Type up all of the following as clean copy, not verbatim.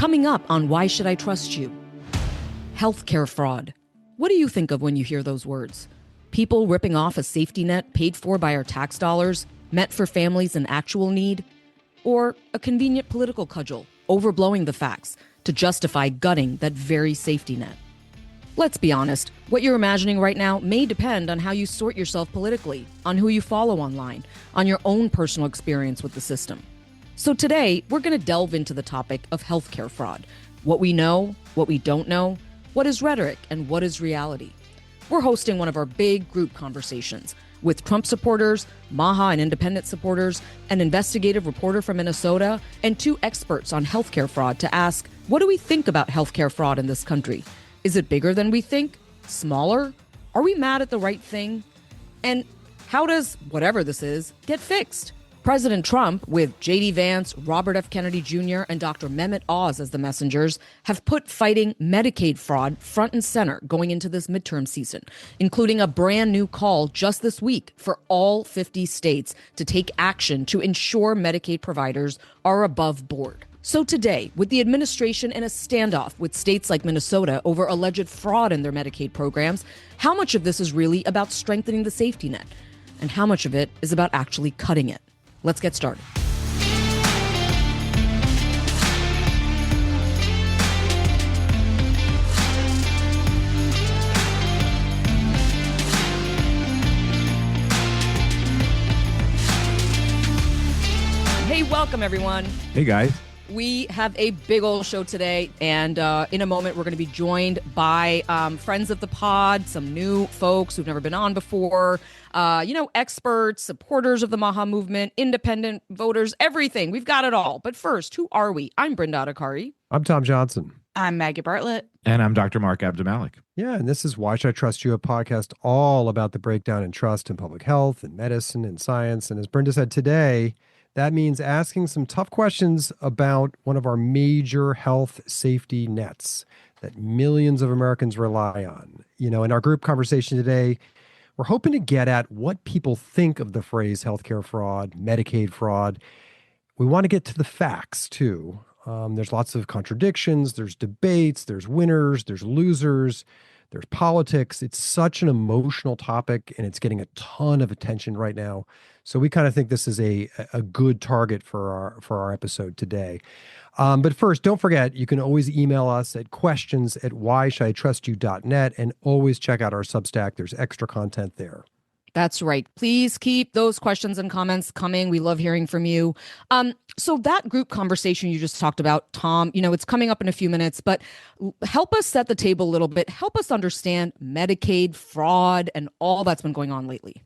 Coming up on Why Should I Trust You? Healthcare fraud. What do you think of when you hear those words? People ripping off a safety net paid for by our tax dollars, meant for families in actual need? Or a convenient political cudgel, overblowing the facts to justify gutting that very safety net? Let's be honest, what you're imagining right now may depend on how you sort yourself politically, on who you follow online, on your own personal experience with the system. So today, we're going to delve into the topic of healthcare fraud. What we know, what we don't know, what is rhetoric, and what is reality. We're hosting one of our big group conversations with Trump supporters, MAHA and independent supporters, an investigative reporter from Minnesota, and two experts on healthcare fraud to ask, what do we think about healthcare fraud in this country? Is it bigger than we think? Smaller? Are we mad at the right thing? And how does whatever this is get fixed? President Trump, with J.D. Vance, Robert F. Kennedy Jr., and Dr. Mehmet Oz as the messengers, have put fighting Medicaid fraud front and center going into this midterm season, including a brand new call just this week for all 50 states to take action to ensure Medicaid providers are above board. So today, with the administration in a standoff with states like Minnesota over alleged fraud in their Medicaid programs, how much of this is really about strengthening the safety net? And how much of it is about actually cutting it? Let's get started. Hey, welcome everyone. Hey guys. We have a big old show today, and in a moment we're going to be joined by friends of the pod, some new folks who've never been on before, experts, supporters of the MAHA movement, independent voters, everything. We've got it all. But first, who are we? I'm Brenda Adhikari. I'm Tom Johnson. I'm Maggie Bartlett. And I'm Dr. Mark Abdimalik. Yeah, and this is Why Should I Trust You, a podcast all about the breakdown in trust in public health and medicine and science. And as Brenda said today, that means asking some tough questions about one of our major health safety nets that millions of Americans rely on. In our group conversation today, we're hoping to get at what people think of the phrase healthcare fraud, Medicaid fraud. We want to get to the facts, too. There's lots of contradictions. There's debates. There's winners. There's losers. There's politics. It's such an emotional topic, and it's getting a ton of attention right now. So we kind of think this is a good target for our episode today. But first, don't forget, you can always email us at questions@whyshoulditrustyou.net, and always check out our Substack. There's extra content there. That's right. Please keep those questions and comments coming. We love hearing from you. So that group conversation you just talked about, Tom, it's coming up in a few minutes, but help us set the table a little bit. Help us understand Medicaid fraud and all that's been going on lately.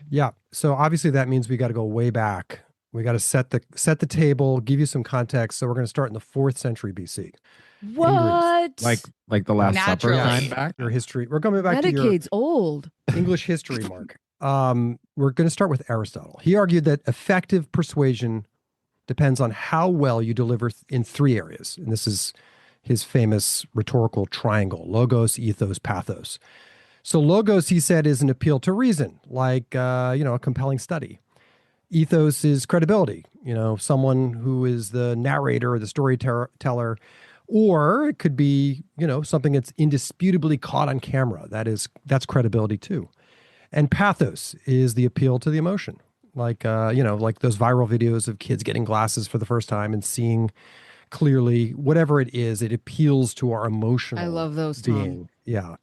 Yeah. So obviously that means we got to go way back. We got to set the table, give you some context. So we're going to start in the 4th century BC. What? Like the Last Supper Naturally. time back? Your history. We're coming back Medicaid's to old. your English history, Mark. We're going to start with Aristotle. He argued that effective persuasion depends on how well you deliver in 3 areas. And this is his famous rhetorical triangle: logos, ethos, pathos. So logos, he said, is an appeal to reason, like, a compelling study. Ethos is credibility, someone who is the narrator or the storyteller, or it could be, something that's indisputably caught on camera. That's credibility too. And pathos is the appeal to the emotion, like those viral videos of kids getting glasses for the first time and seeing clearly. Whatever it is, it appeals to our emotional I love those, Tom. being. Yeah.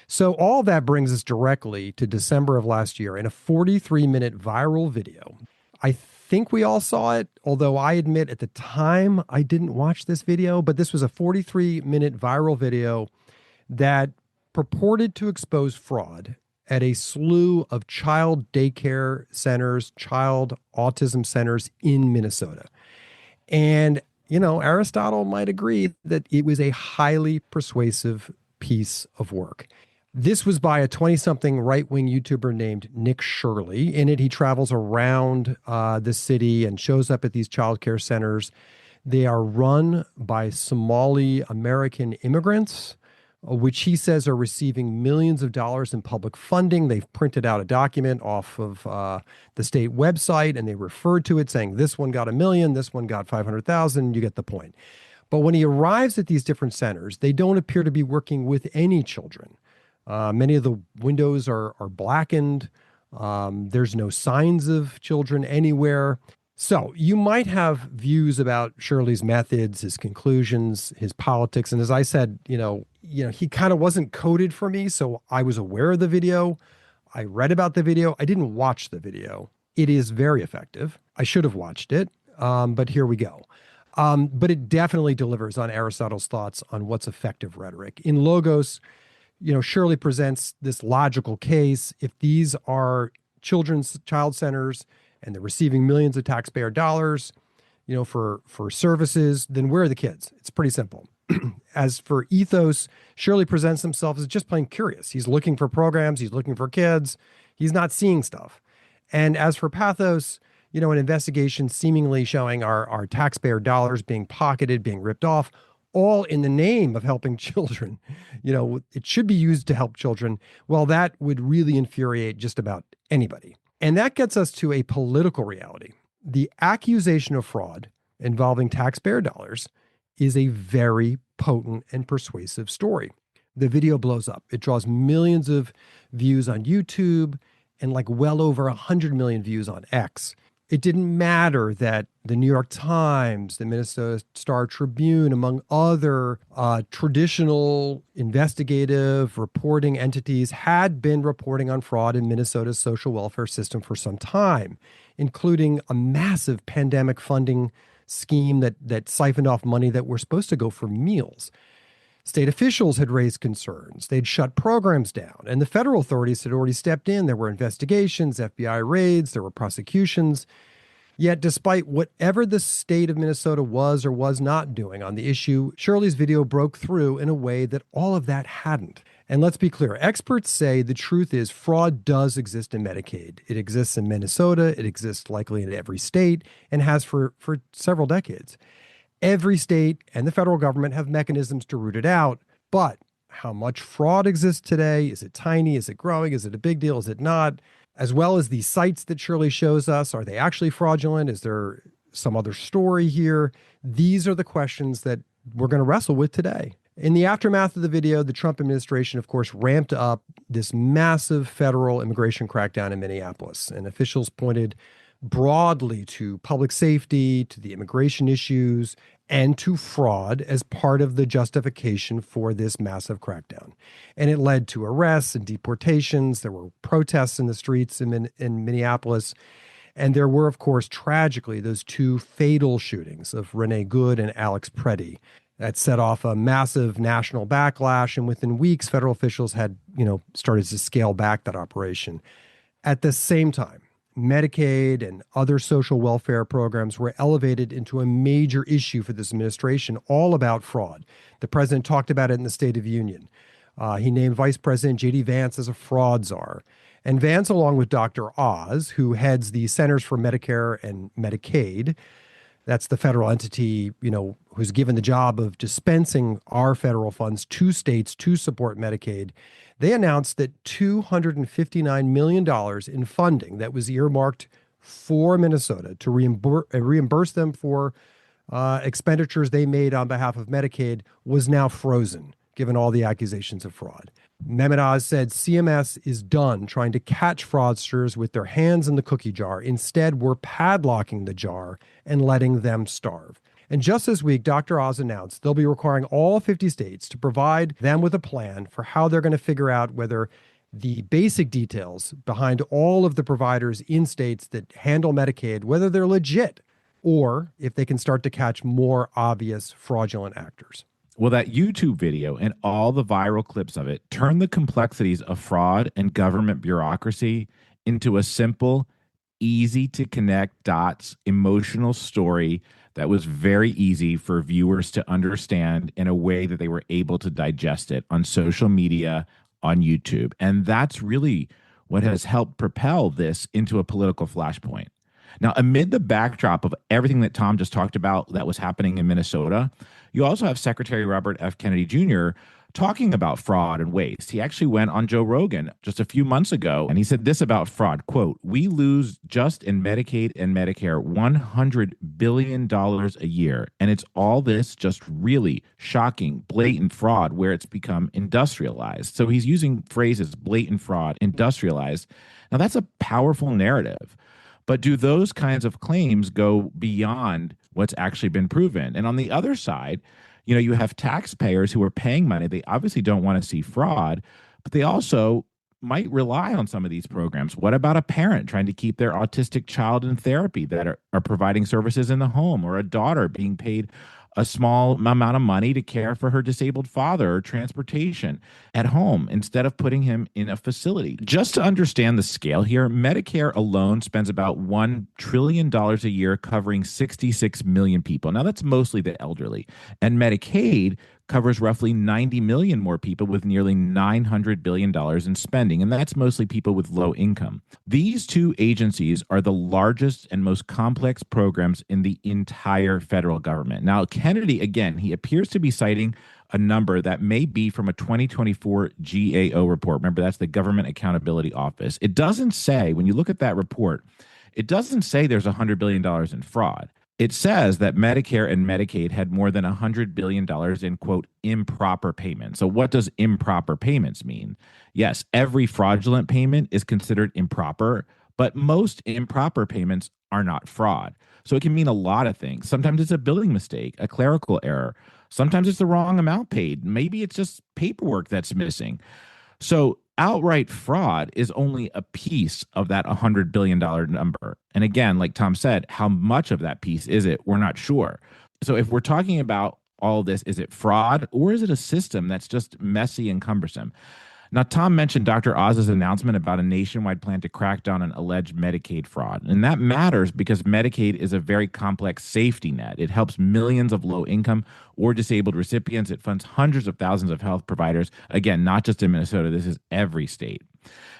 So all that brings us directly to December of last year in a 43-minute viral video. I think we all saw it, although I admit at the time I didn't watch this video, but this was a 43-minute viral video that purported to expose fraud at a slew of child daycare centers, child autism centers in Minnesota. And, Aristotle might agree that it was a highly persuasive piece of work. This was by a 20-something right-wing YouTuber named Nick Shirley. In it, he travels around the city and shows up at these childcare centers. They are run by Somali American immigrants, which he says are receiving millions of dollars in public funding. They've printed out a document off of the state website, and they referred to it saying this one got $1 million, this one got $500,000. You get the point. But when he arrives at these different centers, they don't appear to be working with any children. Many of the windows are blackened. There's no signs of children anywhere. So you might have views about Shirley's methods, his conclusions, his politics. And as I said, he kind of wasn't coded for me. So I was aware of the video. I read about the video. I didn't watch the video. It is very effective. I should have watched it. But here we go. But it definitely delivers on Aristotle's thoughts on what's effective rhetoric. In Logos, Shirley presents this logical case. If these are child centers and they're receiving millions of taxpayer dollars, for services, then where are the kids? It's pretty simple. As for ethos, Shirley presents himself as just plain curious. He's looking for programs. He's looking for kids. He's not seeing stuff. And as for pathos, an investigation seemingly showing our taxpayer dollars being pocketed, being ripped off, all in the name of helping children. It should be used to help children. Well, that would really infuriate just about anybody. And that gets us to a political reality. The accusation of fraud involving taxpayer dollars is a very potent and persuasive story. The video blows up. It draws millions of views on YouTube and well over 100 million views on X. It didn't matter that the New York Times, the Minnesota Star Tribune, among other traditional investigative reporting entities had been reporting on fraud in Minnesota's social welfare system for some time, including a massive pandemic funding scheme that siphoned off money that were supposed to go for meals. State officials had raised concerns. They'd shut programs down, and the federal authorities had already stepped in. There were investigations, FBI raids, there were prosecutions. Yet, despite whatever the state of Minnesota was or was not doing on the issue, Shirley's video broke through in a way that all of that hadn't. And let's be clear, experts say the truth is fraud does exist in Medicaid. It exists in Minnesota, it exists likely in every state, and has for several decades. Every state and the federal government have mechanisms to root it out, but how much fraud exists today? Is it tiny? Is it growing? Is it a big deal? Is it not? As well as the sites that Shirley shows us, are they actually fraudulent? Is there some other story here? These are the questions that we're going to wrestle with today. In the aftermath of the video, the Trump administration, of course, ramped up this massive federal immigration crackdown in Minneapolis, and officials pointed broadly to public safety, to the immigration issues, and to fraud as part of the justification for this massive crackdown. And it led to arrests and deportations. There were protests in the streets in Minneapolis. And there were, of course, tragically, those two fatal shootings of Renee Good and Alex Preddy that set off a massive national backlash. And within weeks, federal officials had, started to scale back that operation. At the same time, Medicaid and other social welfare programs were elevated into a major issue for this administration, all about fraud. The president talked about it in the State of the Union. He named Vice President J.D. Vance as a fraud czar. And Vance, along with Dr. Oz, who heads the Centers for Medicare and Medicaid, that's the federal entity, who's given the job of dispensing our federal funds to states to support Medicaid. They announced that $259 million in funding that was earmarked for Minnesota to reimburse them for expenditures they made on behalf of Medicaid was now frozen, given all the accusations of fraud. Mehmet Oz said CMS is done trying to catch fraudsters with their hands in the cookie jar. Instead, we're padlocking the jar and letting them starve. And just this week, Dr. Oz announced they'll be requiring all 50 states to provide them with a plan for how they're going to figure out whether the basic details behind all of the providers in states that handle Medicaid, whether they're legit or if they can start to catch more obvious fraudulent actors. Well, that YouTube video and all the viral clips of it turn the complexities of fraud and government bureaucracy into a simple, easy to connect dots, emotional story that was very easy for viewers to understand in a way that they were able to digest it on social media, on YouTube. And that's really what has helped propel this into a political flashpoint. Now, amid the backdrop of everything that Tom just talked about that was happening in Minnesota, you also have Secretary Robert F. Kennedy Jr. talking about fraud and waste. He actually went on Joe Rogan just a few months ago, and he said this about fraud, quote, "We lose just in Medicaid and Medicare $100 billion a year. And it's all this just really shocking, blatant fraud where it's become industrialized." So he's using phrases, blatant fraud, industrialized. Now that's a powerful narrative. But do those kinds of claims go beyond what's actually been proven? And on the other side, you have taxpayers who are paying money. They obviously don't want to see fraud, but they also might rely on some of these programs. What about a parent trying to keep their autistic child in therapy that are providing services in the home, or a daughter being paid a small amount of money to care for her disabled father or transportation at home instead of putting him in a facility? Just to understand the scale here, Medicare alone spends about $1 trillion a year covering 66 million people. Now, that's mostly the elderly. And Medicaid covers roughly 90 million more people with nearly $900 billion in spending, and that's mostly people with low income. These two agencies are the largest and most complex programs in the entire federal government. Now, Kennedy, again, he appears to be citing a number that may be from a 2024 GAO report. Remember, that's the Government Accountability Office. It doesn't say, when you look at that report, it doesn't say there's $100 billion in fraud. It says that Medicare and Medicaid had more than $100 billion in, quote, improper payments. So what does improper payments mean? Yes, every fraudulent payment is considered improper, but most improper payments are not fraud. So it can mean a lot of things. Sometimes it's a billing mistake, a clerical error. Sometimes it's the wrong amount paid. Maybe it's just paperwork that's missing. So outright fraud is only a piece of that $100 billion number. And again, like Tom said, how much of that piece is it? We're not sure. So if we're talking about all this, is it fraud or is it a system that's just messy and cumbersome? Now, Tom mentioned Dr. Oz's announcement about a nationwide plan to crack down on alleged Medicaid fraud. And that matters because Medicaid is a very complex safety net. It helps millions of low-income or disabled recipients. It funds hundreds of thousands of health providers. Again, not just in Minnesota. This is every state.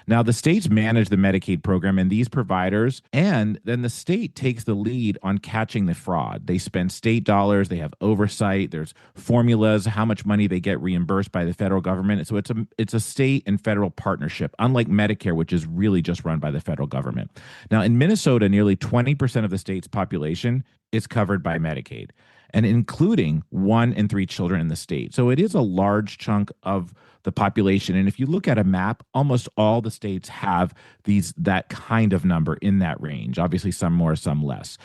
Now, the states manage the Medicaid program and these providers, and then the state takes the lead on catching the fraud. They spend state dollars, they have oversight, there's formulas, how much money they get reimbursed by the federal government. So it's a state and federal partnership, unlike Medicare, which is really just run by the federal government. Now, in Minnesota, nearly 20% of the state's population is covered by Medicaid, and including 1 in 3 children in the state. So it is a large chunk of the population. And if you look at a map, almost all the states have that kind of number in that range. Obviously, some more, some less.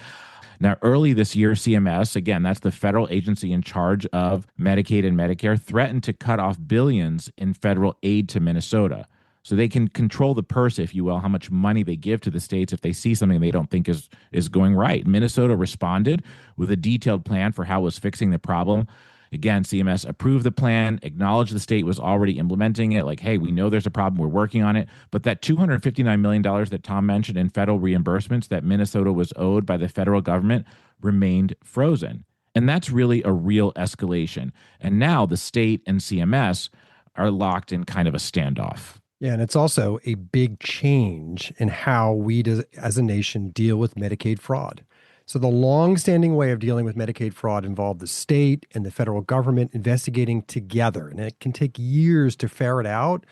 Now, early this year, CMS, again, that's the federal agency in charge of Medicaid and Medicare, threatened to cut off billions in federal aid to Minnesota. So they can control the purse, if you will, how much money they give to the states if they see something they don't think is going right. Minnesota responded with a detailed plan for how it was fixing the problem. Again, CMS approved the plan, acknowledged the state was already implementing it, like, hey, we know there's a problem, we're working on it. But that $259 million that Tom mentioned in federal reimbursements that Minnesota was owed by the federal government remained frozen. And that's really a real escalation. And now the state and CMS are locked in kind of a standoff. Yeah, and it's also a big change in how we as a nation deal with Medicaid fraud. So the long-standing way of dealing with Medicaid fraud involved the state and the federal government investigating together. And it can take years to ferret out,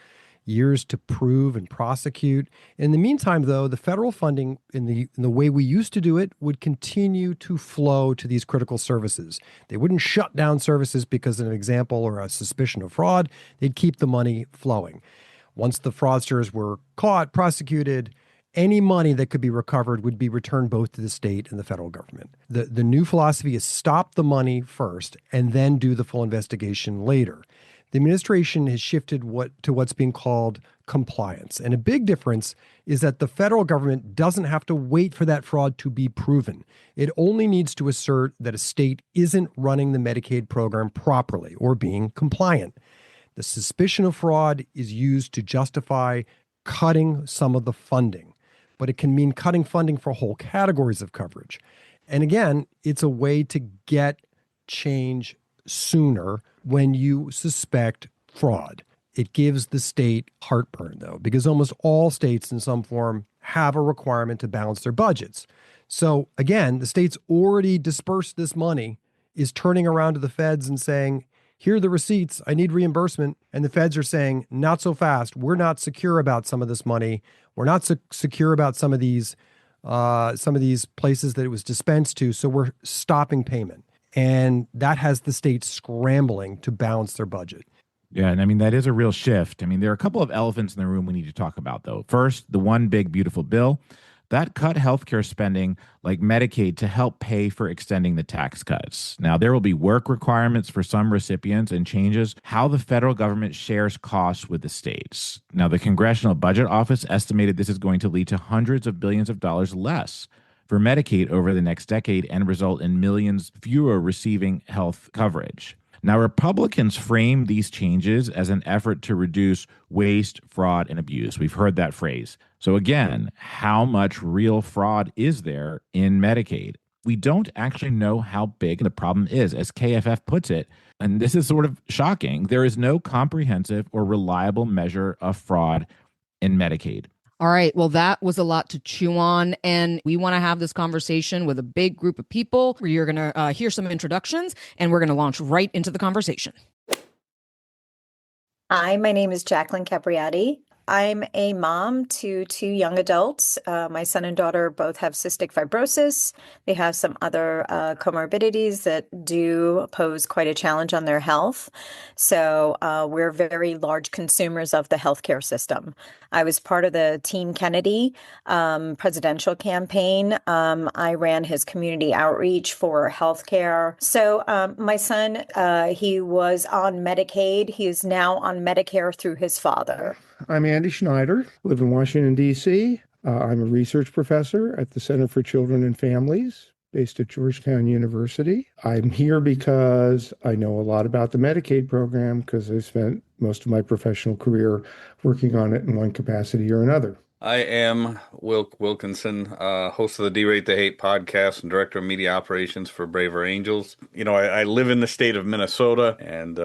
years to prove and prosecute. In the meantime, though, the federal funding in the way we used to do it would continue to flow to these critical services. They wouldn't shut down services because of an example or a suspicion of fraud. They'd keep the money flowing. Once the fraudsters were caught, prosecuted, any money that could be recovered would be returned both to the state and the federal government. The new philosophy is stop the money first and then do the full investigation later. The administration has shifted to what's being called compliance. And a big difference is that the federal government doesn't have to wait for that fraud to be proven. It only needs to assert that a state isn't running the Medicaid program properly or being compliant. The suspicion of fraud is used to justify cutting some of the funding, but it can mean cutting funding for whole categories of coverage. And again, it's a way to get change sooner when you suspect fraud. It gives the state heartburn, though, because almost all states in some form have a requirement to balance their budgets. So again, the state's already dispersed this money, is turning around to the feds and saying, here are the receipts. I need reimbursement. And the feds are saying, not so fast. We're not secure about some of this money. We're not secure about some of these places that it was dispensed to. So we're stopping payment. And that has the state scrambling to balance their budget. Yeah, and I mean, that is a real shift. I mean, there are a couple of elephants in the room we need to talk about, though. First, the one big, beautiful bill that cut healthcare spending like Medicaid to help pay for extending the tax cuts. Now, there will be work requirements for some recipients and changes how the federal government shares costs with the states. Now, the Congressional Budget Office estimated this is going to lead to hundreds of billions of dollars less for Medicaid over the next decade and result in millions fewer receiving health coverage. Now, Republicans frame these changes as an effort to reduce waste, fraud, and abuse. We've heard that phrase. So again, how much real fraud is there in Medicaid? We don't actually know how big the problem is, as KFF puts it. And this is sort of shocking. There is no comprehensive or reliable measure of fraud in Medicaid. All right. Well, that was a lot to chew on. And we want to have this conversation with a big group of people where you're going to hear some introductions and we're going to launch right into the conversation. Hi, my name is Jacqueline Capriati. I'm a mom to two young adults. My son and daughter both have cystic fibrosis. They have some other comorbidities that do pose quite a challenge on their health. So we're very large consumers of the healthcare system. I was part of the Team Kennedy presidential campaign. I ran his community outreach for healthcare. So my son, he was on Medicaid. He is now on Medicare through his father. I'm Andy Schneider, live in Washington, D.C. I'm a research professor at the Center for Children and Families based at Georgetown University. I'm here because I know a lot about the Medicaid program because I spent most of my professional career working on it in one capacity or another. I am Wilk Wilkinson, host of the D-Rate the Hate podcast and director of media operations for Braver Angels. You know, I live in the state of Minnesota, and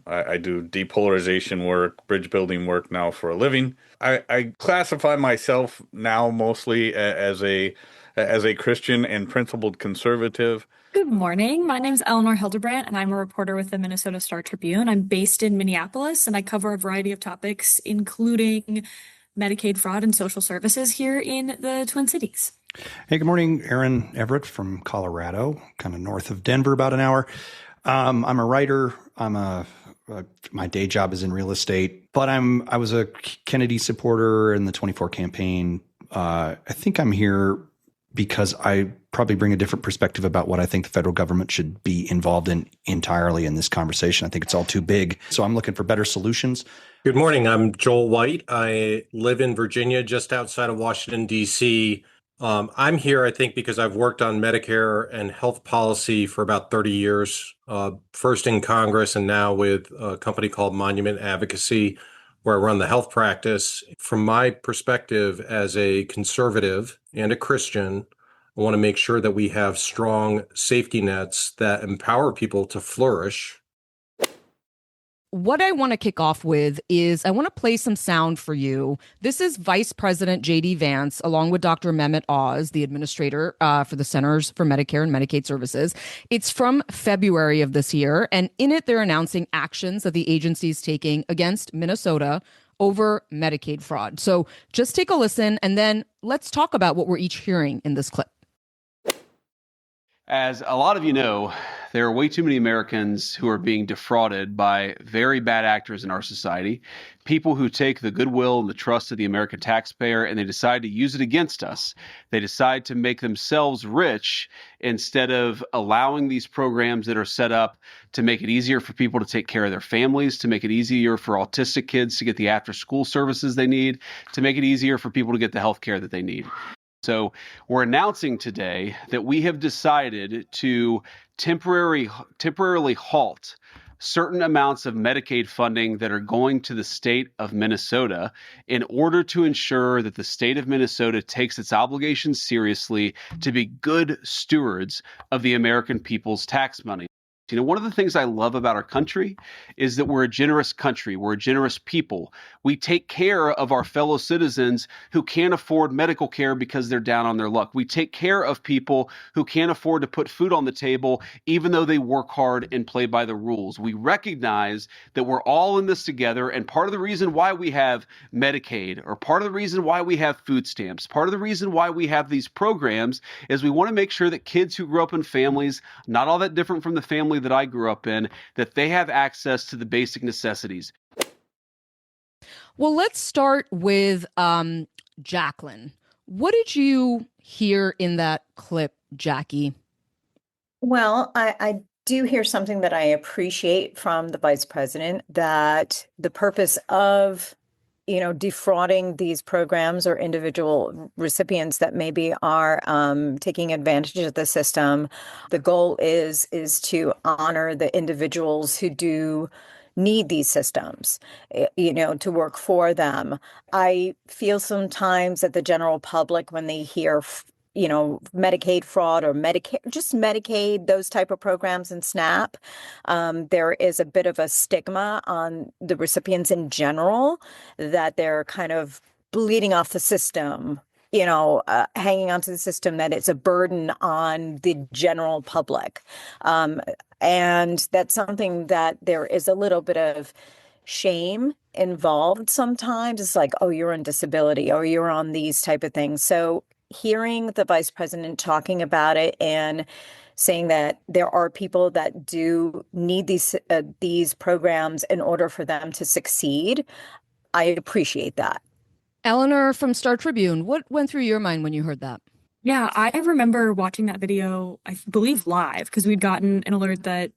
I do depolarization work, bridge building work now for a living. I classify myself now mostly as a Christian and principled conservative. Good morning. My name is Eleanor Hildebrandt, and I'm a reporter with the Minnesota Star Tribune. I'm based in Minneapolis, and I cover a variety of topics, including Medicaid fraud and social services here in the Twin Cities. Hey, good morning. Aaron Everett from Colorado, kind of north of Denver, about an hour. I'm a writer. My day job is in real estate, but I was a Kennedy supporter in the 24 campaign. I think I'm here because I probably bring a different perspective about what I think the federal government should be involved in entirely in this conversation. I think it's all too big. So I'm looking for better solutions. Good morning. I'm Joel White. I live in Virginia, just outside of Washington, D.C. I'm here, I think, because I've worked on Medicare and health policy for about 30 years, first in Congress and now with a company called Monument Advocacy, where I run the health practice. From my perspective as a conservative and a Christian, I want to make sure that we have strong safety nets that empower people to flourish. What I want to kick off with is I want to play some sound for you. This is Vice President J.D. Vance, along with Dr. Mehmet Oz, the administrator for the Centers for Medicare and Medicaid Services. It's from February of this year, and in it, they're announcing actions that the agency is taking against Minnesota over Medicaid fraud. So just take a listen, and then let's talk about what we're each hearing in this clip. As a lot of you know, there are way too many Americans who are being defrauded by very bad actors in our society, people who take the goodwill and the trust of the American taxpayer and they decide to use it against us. They decide to make themselves rich instead of allowing these programs that are set up to make it easier for people to take care of their families, to make it easier for autistic kids to get the after-school services they need, to make it easier for people to get the health care that they need. So we're announcing today that we have decided to temporarily halt certain amounts of Medicaid funding that are going to the state of Minnesota in order to ensure that the state of Minnesota takes its obligations seriously to be good stewards of the American people's tax money. You know, one of the things I love about our country is that we're a generous country. We're a generous people. We take care of our fellow citizens who can't afford medical care because they're down on their luck. We take care of people who can't afford to put food on the table, even though they work hard and play by the rules. We recognize that we're all in this together. And part of the reason why we have Medicaid, or part of the reason why we have food stamps, part of the reason why we have these programs is we want to make sure that kids who grow up in families not all that different from the family that I grew up in, that they have access to the basic necessities. Well, let's start with Jacqueline. What did you hear in that clip, Jackie? Well, I do hear something that I appreciate from the vice president, that the purpose of defrauding these programs or individual recipients that maybe are taking advantage of the system. The goal is to honor the individuals who do need these systems, to work for them. I feel sometimes that the general public, when they hear Medicaid fraud or Medicaid, those type of programs and SNAP, there is a bit of a stigma on the recipients in general, that they're kind of bleeding off the system, hanging onto the system, that it's a burden on the general public. And that's something that there is a little bit of shame involved sometimes. It's like, oh, you're on disability, or you're on these type of things. So hearing the vice president talking about it and saying that there are people that do need these programs in order for them to succeed, I appreciate that. Eleanor from Star Tribune, what went through your mind when you heard that? Yeah, I remember watching that video, I believe live, because we'd gotten an alert that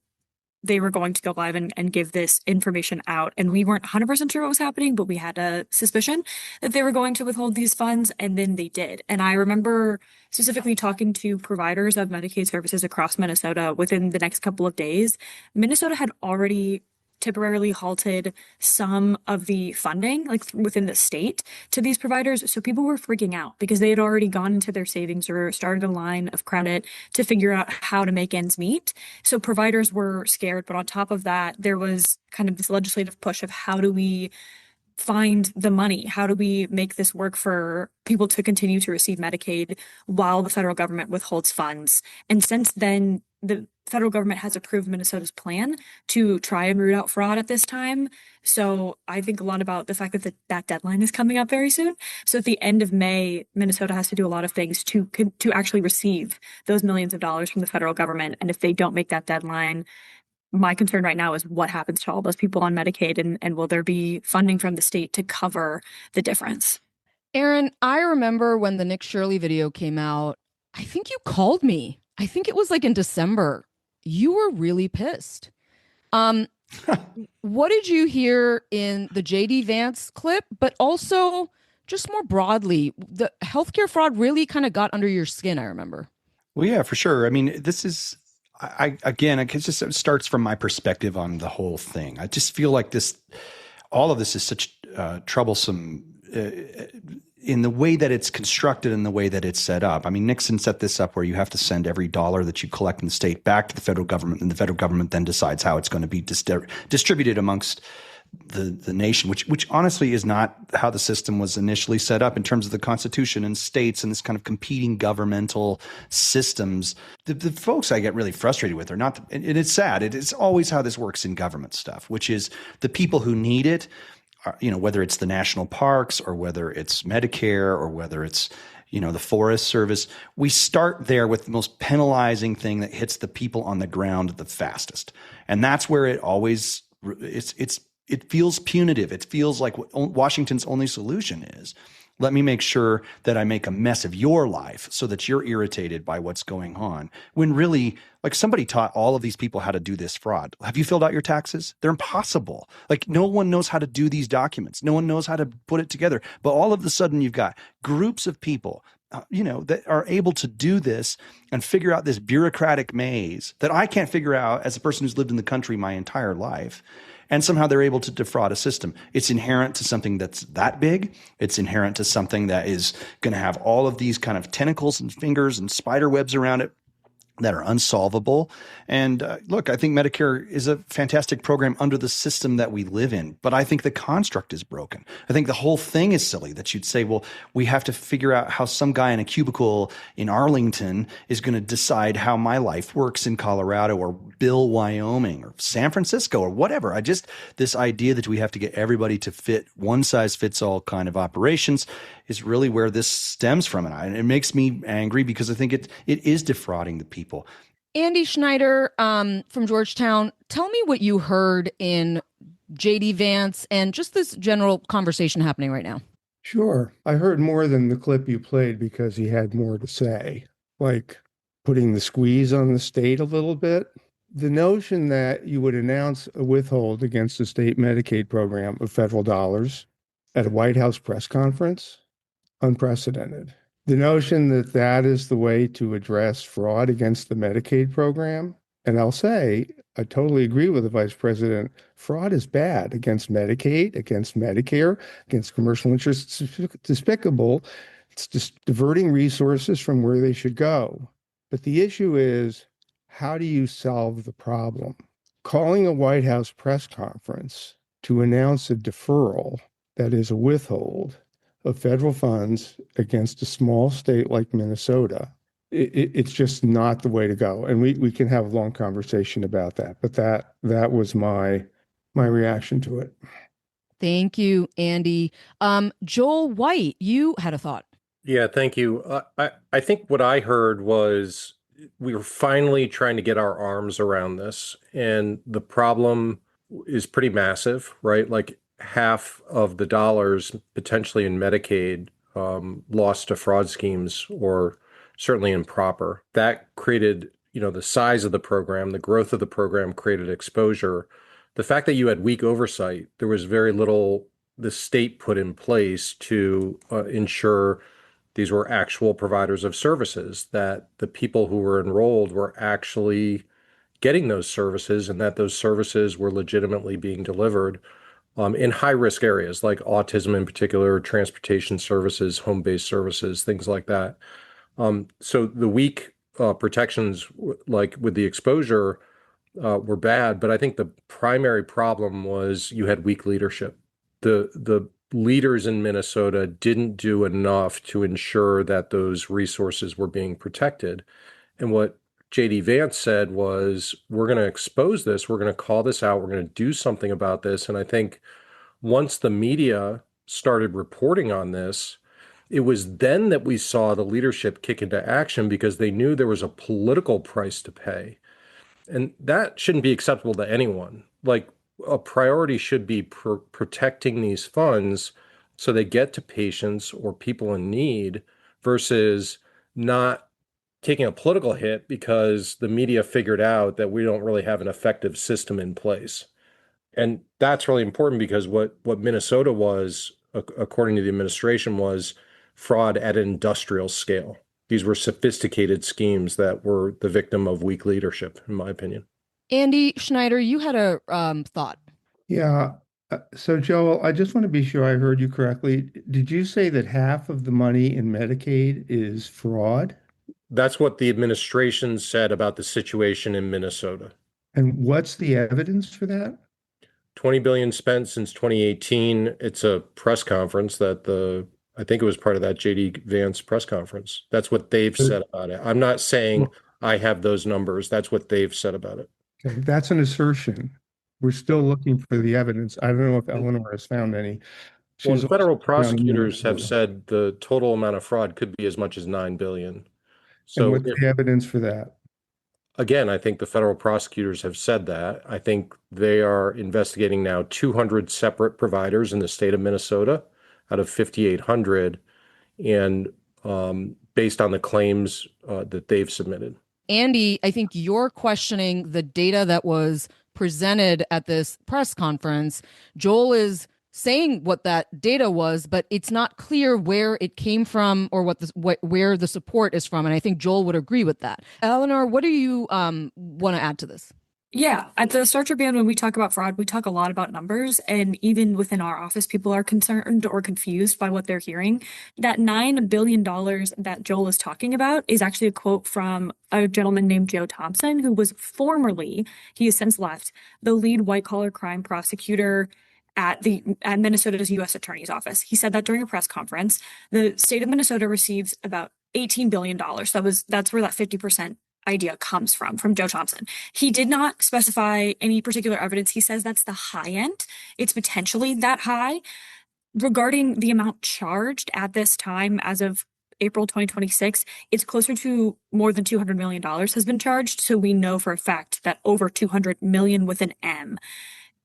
they were going to go live and give this information out. And we weren't 100% sure what was happening, but we had a suspicion that they were going to withhold these funds, and then they did. And I remember specifically talking to providers of Medicaid services across Minnesota within the next couple of days. Minnesota had already temporarily halted some of the funding, like within the state, to these providers. So people were freaking out because they had already gone into their savings or started a line of credit to figure out how to make ends meet. So providers were scared. But on top of that, there was kind of this legislative push of how do we find the money? How do we make this work for people to continue to receive Medicaid while the federal government withholds funds? And since then, the federal government has approved Minnesota's plan to try and root out fraud at this time. So I think a lot about the fact that that deadline is coming up very soon. So at the end of May, Minnesota has to do a lot of things to actually receive those millions of dollars from the federal government. And if they don't make that deadline, my concern right now is what happens to all those people on Medicaid, and will there be funding from the state to cover the difference? Aaron, I remember when the Nick Shirley video came out, I think you called me. I think it was like in December. You were really pissed. What did you hear in the JD Vance clip, but also just more broadly? The healthcare fraud really kind of got under your skin, I remember. Well, yeah, for sure. I mean, this is, it starts from my perspective on the whole thing. I just feel like all of this is such troublesome in the way that it's constructed and the way that it's set up. I mean, Nixon set this up where you have to send every dollar that you collect in the state back to the federal government, and the federal government then decides how it's going to be distributed amongst the nation, which honestly is not how the system was initially set up in terms of the Constitution and states and this kind of competing governmental systems. The folks I get really frustrated with are not, and it's sad, it's always how this works in government stuff, which is the people who need it, whether it's the national parks or whether it's Medicare or whether it's, the Forest Service, we start there with the most penalizing thing that hits the people on the ground the fastest. And that's where it always, it feels punitive. It feels like what Washington's only solution is. Let me make sure that I make a mess of your life so that you're irritated by what's going on. When really, like, somebody taught all of these people how to do this fraud. Have you filled out your taxes? They're impossible. Like, no one knows how to do these documents. No one knows how to put it together. But all of a sudden you've got groups of people, that are able to do this and figure out this bureaucratic maze that I can't figure out as a person who's lived in the country my entire life. And somehow they're able to defraud a system. It's inherent to something that's that big. It's inherent to something that is going to have all of these kind of tentacles and fingers and spider webs around it. that are unsolvable. And look, I think Medicare is a fantastic program under the system that we live in, but I think the construct is broken. I think the whole thing is silly that you'd say, well, we have to figure out how some guy in a cubicle in Arlington is going to decide how my life works in Colorado or Bill, Wyoming or San Francisco or whatever. This idea that we have to get everybody to fit one size fits all kind of operations is really where this stems from. And it makes me angry because I think it is defrauding the people. Andy Schneider from Georgetown, tell me what you heard in JD Vance and just this general conversation happening right now. Sure. I heard more than the clip you played because he had more to say, like putting the squeeze on the state a little bit. The notion that you would announce a withhold against the state Medicaid program of federal dollars at a White House press conference, unprecedented. The notion that that is the way to address fraud against the Medicaid program, and I'll say, I totally agree with the vice president. Fraud is bad against Medicaid, against Medicare, against commercial interests. It's despicable. It's just diverting resources from where they should go. But the issue is, how do you solve the problem? Calling a White House press conference to announce a deferral, that is a withhold, of federal funds against a small state like Minnesota, it's just not the way to go. And we can have a long conversation about that. But that was my reaction to it. Thank you, Andy. Joel White, you had a thought. Yeah, thank you. I think what I heard was we were finally trying to get our arms around this. And the problem is pretty massive, right? Like half of the dollars potentially in Medicaid lost to fraud schemes or certainly improper. That created, the size of the program, the growth of the program created exposure. The fact that you had weak oversight, there was very little the state put in place to ensure these were actual providers of services, that the people who were enrolled were actually getting those services and that those services were legitimately being delivered in high-risk areas like autism in particular, transportation services, home-based services, things like that. So the weak protections, like with the exposure, were bad. But I think the primary problem was you had weak leadership. The leaders in Minnesota didn't do enough to ensure that those resources were being protected. And what JD Vance said was, we're going to expose this, we're going to call this out, we're going to do something about this. And I think once the media started reporting on this, it was then that we saw the leadership kick into action because they knew there was a political price to pay. And that shouldn't be acceptable to anyone. Like, a priority should be protecting these funds so they get to patients or people in need versus not taking a political hit because the media figured out that we don't really have an effective system in place. And that's really important because what Minnesota was, according to the administration, was fraud at an industrial scale. These were sophisticated schemes that were the victim of weak leadership, in my opinion. Andy Schneider, you had a thought. Yeah. So, Joel, I just want to be sure I heard you correctly. Did you say that half of the money in Medicaid is fraud? That's what the administration said about the situation in Minnesota. And what's the evidence for that? $20 billion spent since 2018. It's a press conference that I think it was part of that JD Vance press conference. That's what they've said about it. I'm not saying I have those numbers. That's what they've said about it. Okay, that's an assertion. We're still looking for the evidence. I don't know if Eleanor has found any. Well, federal prosecutors have said the total amount of fraud could be as much as $9 billion. So what's the evidence for that? Again, I think the federal prosecutors have said that. I think they are investigating now 200 separate providers in the state of Minnesota out of 5,800, and based on the claims that they've submitted. Andy, I think you're questioning the data that was presented at this press conference. Joel is saying what that data was, but it's not clear where it came from or where the support is from. And I think Joel would agree with that. Eleanor, what do you want to add to this? Yeah, at the Star Tribune, when we talk about fraud, we talk a lot about numbers, and even within our office, people are concerned or confused by what they're hearing. That $9 billion that Joel is talking about is actually a quote from a gentleman named Joe Thompson, who was formerly, he has since left, the lead white-collar crime prosecutor at Minnesota's U.S. Attorney's Office. He said that during a press conference. The state of Minnesota receives about $18 billion. That's where that 50% idea comes from Joe Thompson. He did not specify any particular evidence. He says that's the high end. It's potentially that high. Regarding the amount charged at this time, as of April 2026, it's closer to more than $200 million has been charged. So we know for a fact that over 200 million with an M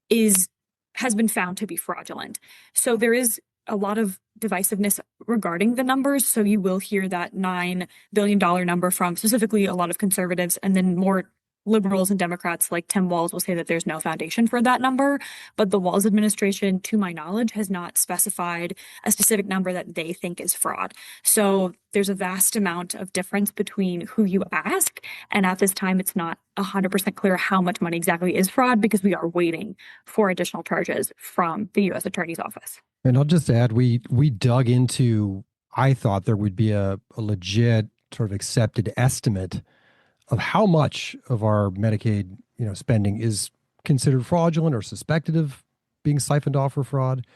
has been found to be fraudulent. So there is a lot of divisiveness regarding the numbers. So you will hear that $9 billion number from specifically a lot of conservatives, and then more liberals and Democrats like Tim Walz will say that there's no foundation for that number. But the Walz administration, to my knowledge, has not specified a specific number that they think is fraud. So there's a vast amount of difference between who you ask. And at this time, it's not 100% clear how much money exactly is fraud, because we are waiting for additional charges from the U.S. Attorney's Office. And I'll just add, we dug into, I thought there would be a legit sort of accepted estimate of how much of our Medicaid, spending is considered fraudulent or suspected of being siphoned off for fraud.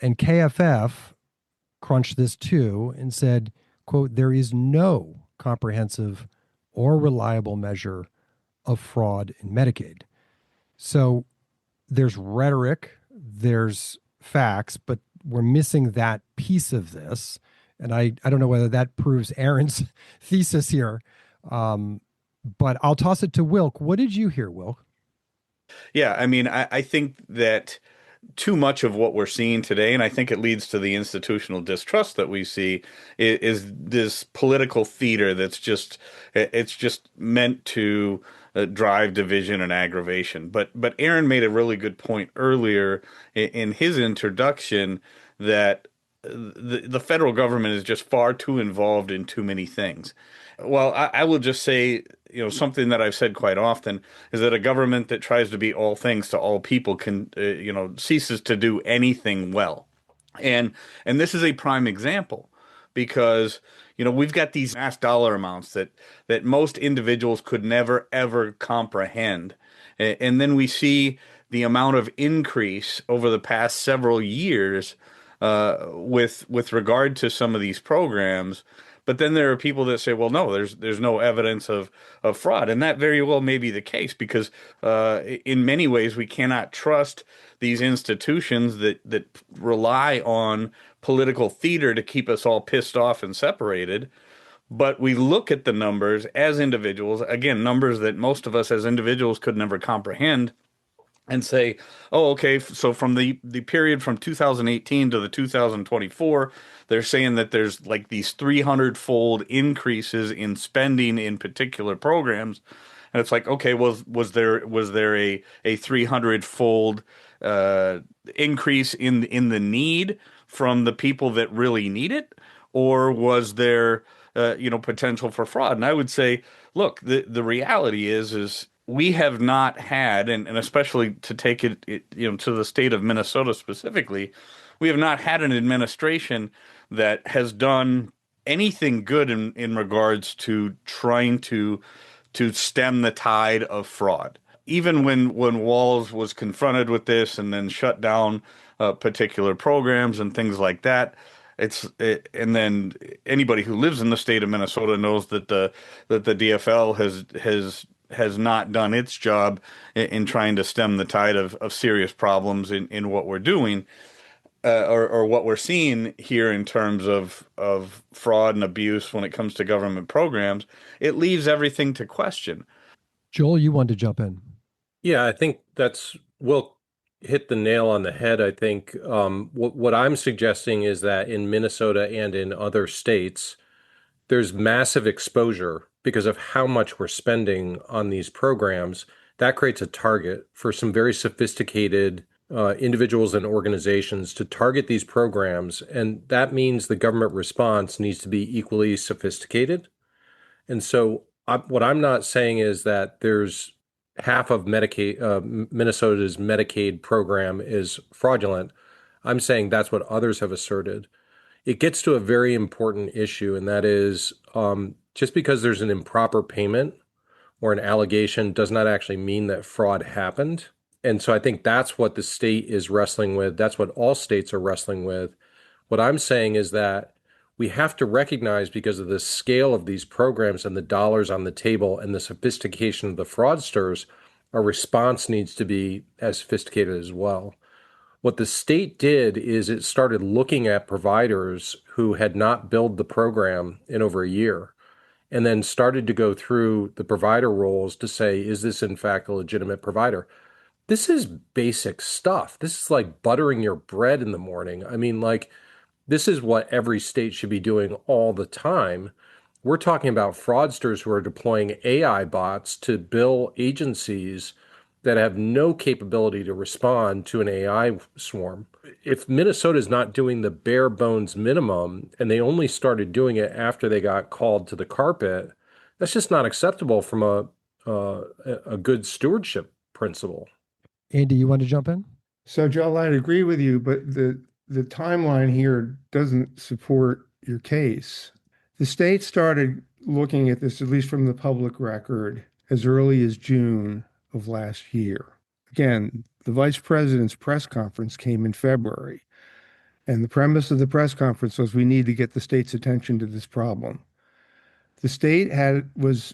And KFF crunched this too and said, quote, "There is no comprehensive or reliable measure of fraud in Medicaid." So there's rhetoric, there's facts, but we're missing that piece of this. And I don't know whether that proves Aaron's thesis here. But I'll toss it to Wilk. What did you hear, Wilk? Yeah, I mean, I think that too much of what we're seeing today, and I think it leads to the institutional distrust that we see, is this political theater that's just meant to drive division and aggravation. But Aaron made a really good point earlier in his introduction that the federal government is just far too involved in too many things. Well, I will just say, something that I've said quite often is that a government that tries to be all things to all people can, ceases to do anything well. And this is a prime example, because, we've got these mass dollar amounts that most individuals could never, ever comprehend. And then we see the amount of increase over the past several years with regard to some of these programs. But then there are people that say, well, no, there's no evidence of fraud. And that very well may be the case, because in many ways we cannot trust these institutions that rely on political theater to keep us all pissed off and separated. But we look at the numbers as individuals, again, numbers that most of us as individuals could never comprehend, and say, oh, okay, so from the period from 2018 to the 2024, they're saying that there's like these 300-fold increases in spending in particular programs. And it's like, okay, was there a 300-fold increase in the need from the people that really need it? Or was there potential for fraud? And I would say, look, the reality is we have not had, and especially to take it to the state of Minnesota specifically, we have not had an administration that has done anything good in regards to trying to stem the tide of fraud. Even when Walz was confronted with this and then shut down particular programs and things like that, and then anybody who lives in the state of Minnesota knows that the DFL has not done its job in trying to stem the tide of serious problems in what we're doing, or what we're seeing here in terms of fraud and abuse when it comes to government programs. It leaves everything to question. Joel, you wanted to jump in. Yeah, I think Will hit the nail on the head. I think what I'm suggesting is that in Minnesota and in other states, there's massive exposure because of how much we're spending on these programs. That creates a target for some very sophisticated individuals and organizations to target these programs. And that means the government response needs to be equally sophisticated. And so what I'm not saying is that there's half of Medicaid, Minnesota's Medicaid program is fraudulent. I'm saying that's what others have asserted. It gets to a very important issue, and that is just because there's an improper payment or an allegation does not actually mean that fraud happened. And so I think that's what the state is wrestling with. That's what all states are wrestling with. What I'm saying is that we have to recognize, because of the scale of these programs and the dollars on the table and the sophistication of the fraudsters, our response needs to be as sophisticated as well. What the state did is it started looking at providers who had not billed the program in over a year, and then started to go through the provider roles to say, is this in fact a legitimate provider? This is basic stuff. This is like buttering your bread in the morning. I mean, like, this is what every state should be doing all the time. We're talking about fraudsters who are deploying AI bots to bill agencies that have no capability to respond to an AI swarm. If Minnesota is not doing the bare bones minimum, and they only started doing it after they got called to the carpet, that's just not acceptable from a good stewardship principle. Andy, you want to jump in? So, Joel, I'd agree with you, but the timeline here doesn't support your case. The state started looking at this, at least from the public record, as early as June of last year. Again, the vice president's press conference came in February, and the premise of the press conference was we need to get the state's attention to this problem. The state was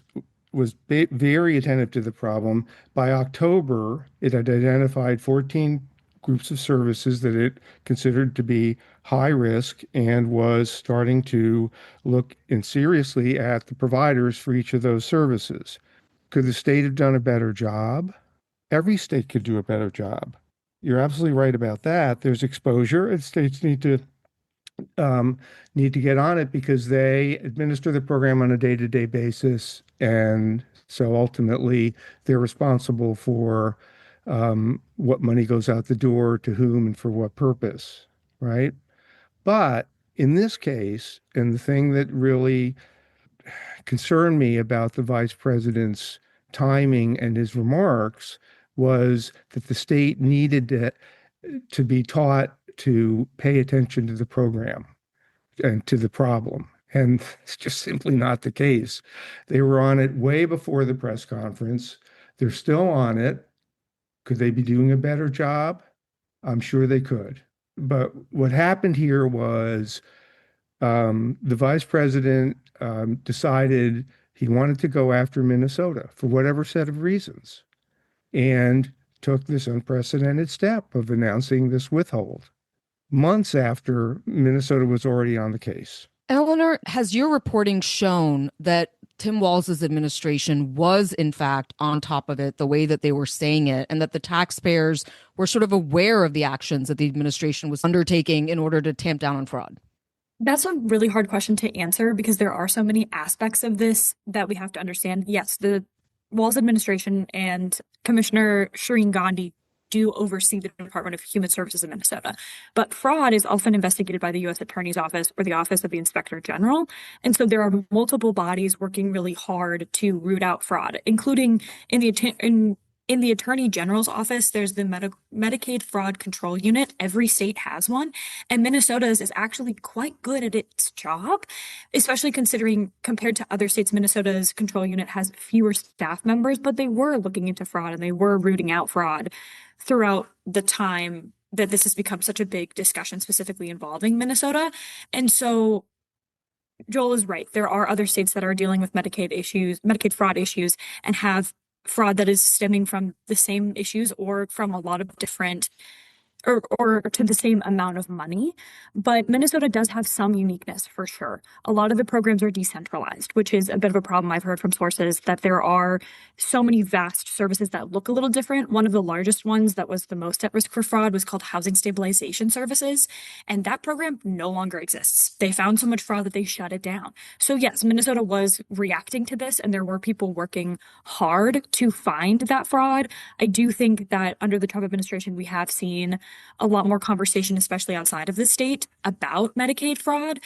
very attentive to the problem. By October, it had identified 14 groups of services that it considered to be high risk and was starting to look seriously at the providers for each of those services. Could the state have done a better job? Every state could do a better job. You're absolutely right about that. There's exposure, and states need to get on it because they administer the program on a day-to-day basis, and so ultimately they're responsible for what money goes out the door to whom and for what purpose, right? But in this case, and the thing that really concerned me about the vice president's timing and his remarks was that the state needed to be taught to pay attention to the program and to the problem. And it's just simply not the case. They were on it way before the press conference. They're still on it. Could they be doing a better job? I'm sure they could. But what happened here was the vice president decided he wanted to go after Minnesota for whatever set of reasons, and took this unprecedented step of announcing this withhold months after Minnesota was already on the case. Eleanor, has your reporting shown that Tim Walz's administration was, in fact, on top of it the way that they were saying it, and that the taxpayers were sort of aware of the actions that the administration was undertaking in order to tamp down on fraud? That's a really hard question to answer because there are so many aspects of this that we have to understand. Yes, the Walz administration and Commissioner Shireen Gandhi do oversee the Department of Human Services in Minnesota. But fraud is often investigated by the U.S. Attorney's Office or the Office of the Inspector General. And so there are multiple bodies working really hard to root out fraud, including in the Attorney General's office. There's the Medicaid Fraud Control Unit. Every state has one. And Minnesota's is actually quite good at its job, especially considering compared to other states, Minnesota's control unit has fewer staff members, but they were looking into fraud and they were rooting out fraud throughout the time that this has become such a big discussion, specifically involving Minnesota. And so Joel is right. There are other states that are dealing with Medicaid fraud issues, and have fraud that is stemming from the same issues or from a lot of different or to the same amount of money. But Minnesota does have some uniqueness for sure. A lot of the programs are decentralized, which is a bit of a problem. I've heard from sources that there are so many vast services that look a little different. One of the largest ones that was the most at risk for fraud was called Housing Stabilization Services. And that program no longer exists. They found so much fraud that they shut it down. So yes, Minnesota was reacting to this, and there were people working hard to find that fraud. I do think that under the Trump administration, we have seen a lot more conversation, especially outside of the state, about Medicaid fraud.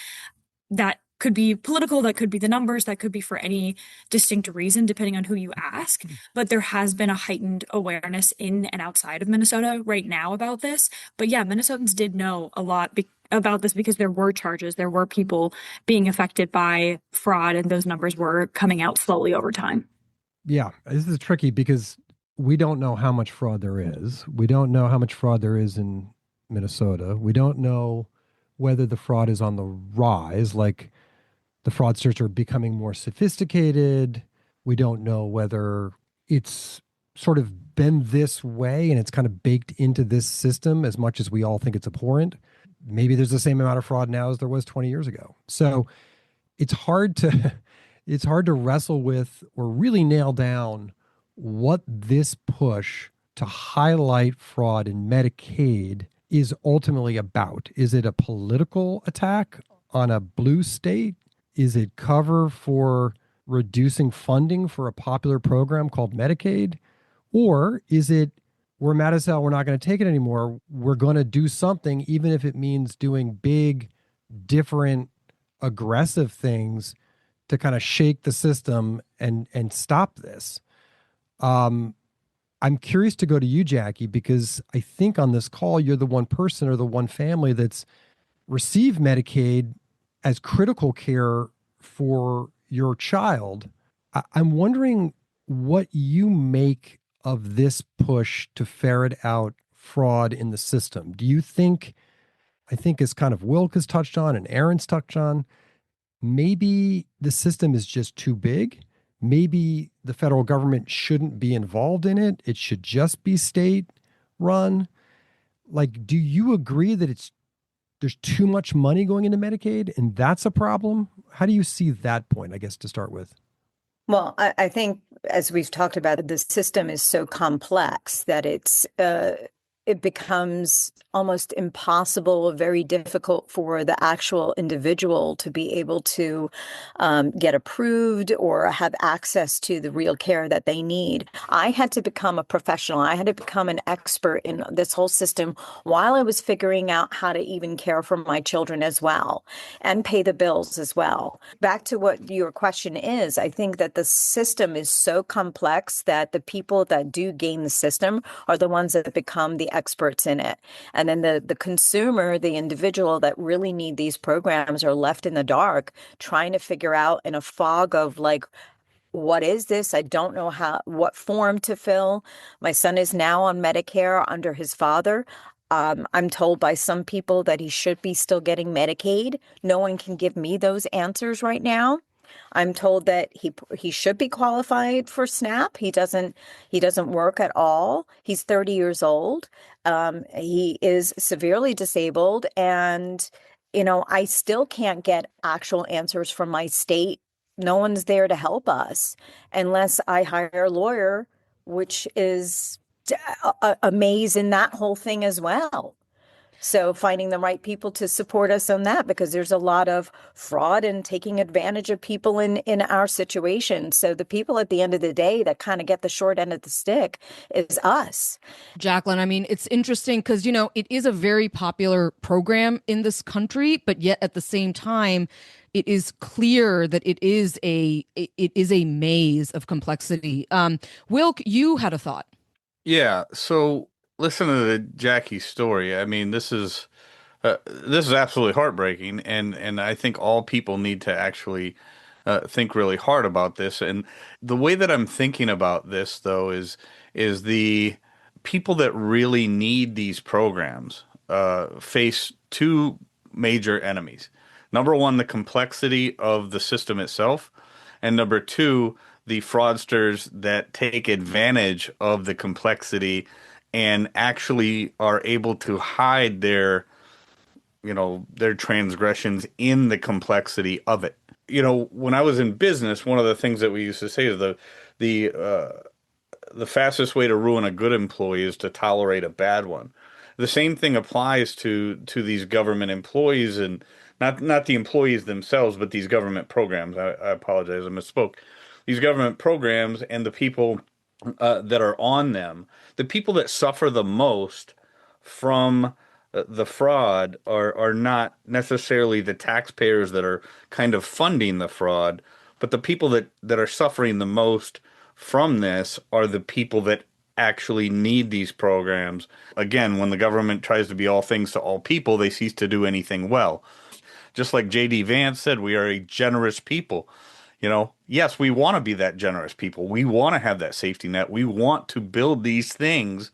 That could be political, that could be the numbers, that could be for any distinct reason, depending on who you ask. But there has been a heightened awareness in and outside of Minnesota right now about this. But yeah, Minnesotans did know a lot about this because there were charges, there were people being affected by fraud, and those numbers were coming out slowly over time. Yeah, this is tricky because we don't know how much fraud there is. We don't know how much fraud there is in Minnesota. We don't know whether the fraud is on the rise, like the fraudsters are becoming more sophisticated. We don't know whether it's sort of been this way and it's kind of baked into this system as much as we all think it's abhorrent. Maybe there's the same amount of fraud now as there was 20 years ago. So it's hard to it's hard to wrestle with or really nail down what this push to highlight fraud in Medicaid is ultimately about. Is it a political attack on a blue state? Is it cover for reducing funding for a popular program called Medicaid? Or is it, we're mad as hell, we're not going to take it anymore. We're going to do something, even if it means doing big, different, aggressive things to kind of shake the system and stop this. I'm curious to go to you, Jackie, because I think on this call, you're the one person or the one family that's received Medicaid as critical care for your child. I'm wondering what you make of this push to ferret out fraud in the system. Do you think, I think as kind of Wilk has touched on and Aaron's touched on, maybe the system is just too big? Maybe the federal government shouldn't be involved in it. It should just be state run. Like, do you agree that there's too much money going into Medicaid and that's a problem? How do you see that point, I guess, to start with? Well, I think, as we've talked about, the system is so complex that it becomes almost impossible or very difficult for the actual individual to be able to get approved or have access to the real care that they need. I had to become a professional. I had to become an expert in this whole system while I was figuring out how to even care for my children as well and pay the bills as well. Back to what your question is, I think that the system is so complex that the people that do gain the system are the ones that become the experts in it. And then the consumer, the individual that really need these programs are left in the dark trying to figure out in a fog of like, what is this? I don't know what form to fill. My son is now on Medicare under his father. I'm told by some people that he should be still getting Medicaid. No one can give me those answers right now. I'm told that he should be qualified for SNAP. He doesn't work at all. He's 30 years old. He is severely disabled, and I still can't get actual answers from my state. No one's there to help us unless I hire a lawyer, which is a maze in that whole thing as well. So finding the right people to support us on that, because there's a lot of fraud and taking advantage of people in our situation. So the people at the end of the day that kind of get the short end of the stick is us. Jacqueline, I mean, it's interesting because, it is a very popular program in this country, but yet at the same time, it is clear that it is a maze of complexity. Wilk, you had a thought. Yeah. So listen to Jackie's story. I mean, this is absolutely heartbreaking, and I think all people need to actually think really hard about this. And the way that I'm thinking about this, though, is the people that really need these programs face two major enemies. Number one, the complexity of the system itself, and number two, the fraudsters that take advantage of the complexity and actually are able to hide their transgressions in the complexity of it. When I was in business, one of the things that we used to say is the fastest way to ruin a good employee is to tolerate a bad one. The same thing applies to these government employees, and not the employees themselves, but these government programs. I apologize, I misspoke. These government programs and the people that are on them, the people that suffer the most from the fraud are not necessarily the taxpayers that are kind of funding the fraud, but the people that are suffering the most from this are the people that actually need these programs. Again, when the government tries to be all things to all people, they cease to do anything well. Just like J.D. Vance said, we are a generous people. Yes, we want to be that generous people. We want to have that safety net. We want to build these things,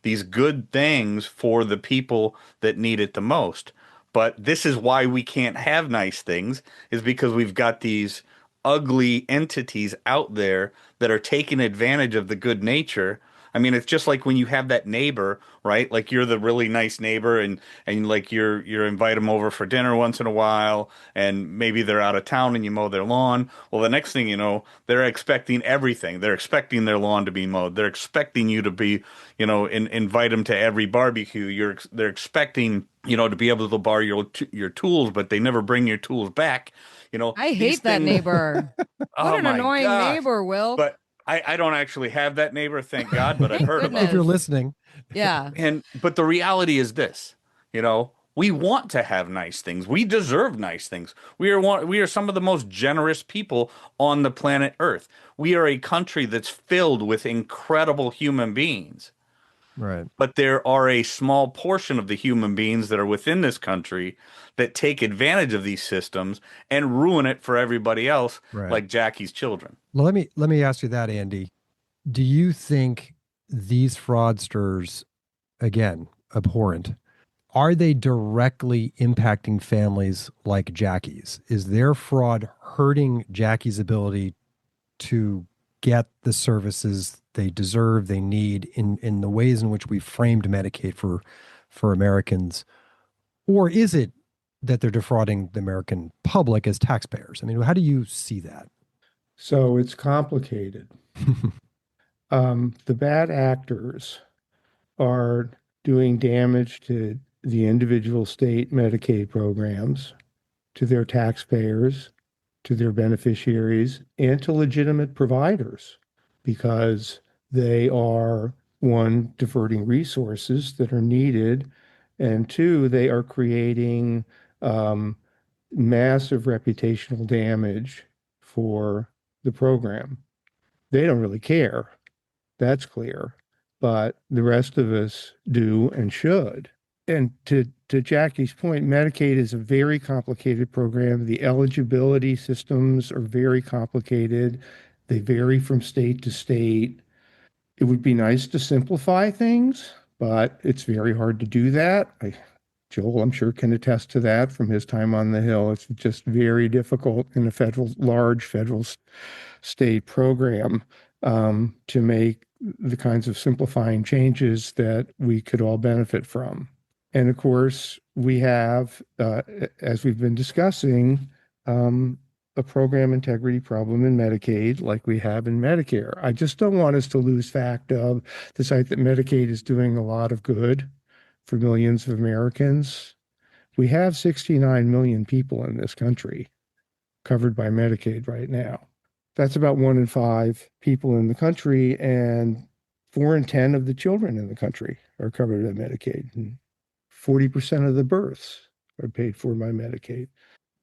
these good things for the people that need it the most. But this is why we can't have nice things, is because we've got these ugly entities out there that are taking advantage of the good nature. I mean, it's just like when you have that neighbor, right? Like you're the really nice neighbor, and like you're invite them over for dinner once in a while, and maybe they're out of town and you mow their lawn. Well, the next thing you know, they're expecting everything. They're expecting their lawn to be mowed. They're expecting you to be, invite them to every barbecue. They're expecting, to be able to borrow your tools, but they never bring your tools back. I hate that neighbor. Oh What an my annoying gosh. neighbor, Will. But I don't actually have that neighbor, thank God, but I've Thank heard about If you're it. listening. Yeah. But the reality is this, we want to have nice things. We deserve nice things. We are some of the most generous people on the planet Earth. We are a country that's filled with incredible human beings. Right. But there are a small portion of the human beings that are within this country that take advantage of these systems and ruin it for everybody else, Right. like Jackie's children. Well, let me ask you that, Andy. Do you think these fraudsters, again, abhorrent, are they directly impacting families like Jackie's? Is their fraud hurting Jackie's ability to get the services they deserve, they need in the ways in which we framed Medicaid for Americans? Or is it that they're defrauding the American public as taxpayers? I mean, how do you see that? So it's complicated. The bad actors are doing damage to the individual state Medicaid programs, to their taxpayers, to their beneficiaries, and to legitimate providers, because they are, one, diverting resources that are needed, and two, they are creating massive reputational damage for the program. They don't really care. That's clear. But the rest of us do and should. And to Jackie's point, Medicaid is a very complicated program. The eligibility systems are very complicated. They vary from state to state. It would be nice to simplify things, but it's very hard to do that. Joel, I'm sure, can attest to that from his time on the Hill. It's just very difficult in a large federal state program to make the kinds of simplifying changes that we could all benefit from. And of course, we have, as we've been discussing, a program integrity problem in Medicaid like we have in Medicare. I just don't want us to lose fact of the fact that Medicaid is doing a lot of good for millions of Americans. We have 69 million people in this country covered by Medicaid right now. That's about 1 in 5 people in the country, and 4 in 10 of the children in the country are covered by Medicaid. And 40% of the births are paid for by Medicaid.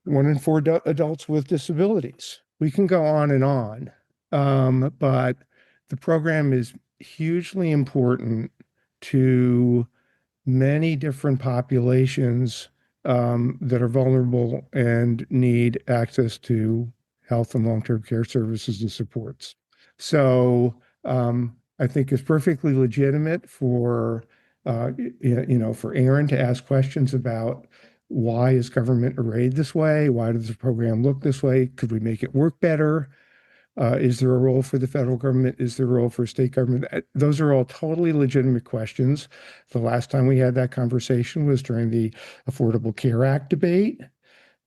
1 in 4 adults with disabilities. We can go on, but the program is hugely important to many different populations that are vulnerable and need access to health and long-term care services and supports. So I think it's perfectly legitimate for for Aaron to ask questions about why is government arrayed this way? Why does the program look this way? Could we make it work better? Is there a role for the federal government? Is there a role for state government? Those are all totally legitimate questions. The last time we had that conversation was during the Affordable Care Act debate.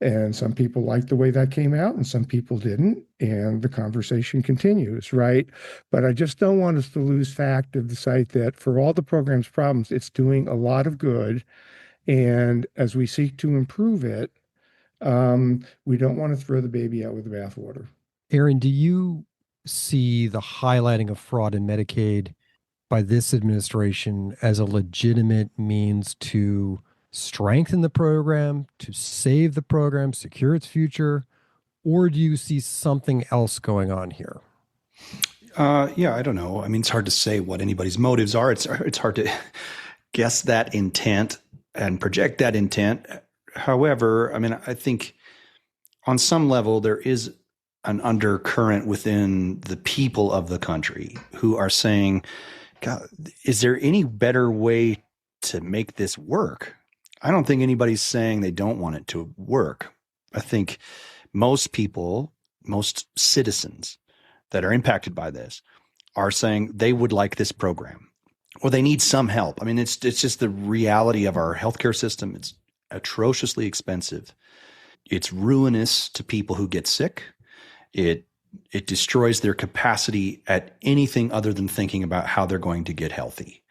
And some people liked the way that came out and some people didn't. And the conversation continues, right? But I just don't want us to lose fact of the sight that for all the program's problems, it's doing a lot of good. And as we seek to improve it, we don't want to throw the baby out with the bathwater. Aaron, do you see the highlighting of fraud in Medicaid by this administration as a legitimate means to strengthen the program, to save the program, secure its future? Or do you see something else going on here? Yeah, I don't know. I mean, it's hard to say what anybody's motives are. It's hard to guess that intent and project that intent. However, I mean, I think on some level there is an undercurrent within the people of the country who are saying, God, is there any better way to make this work? I don't think anybody's saying they don't want it to work. I think most people, most citizens that are impacted by this are saying they would like this program or they need some help. I mean, it's just the reality of our healthcare system. It's atrociously expensive. It's ruinous to people who get sick. It destroys their capacity at anything other than thinking about how they're going to get healthy.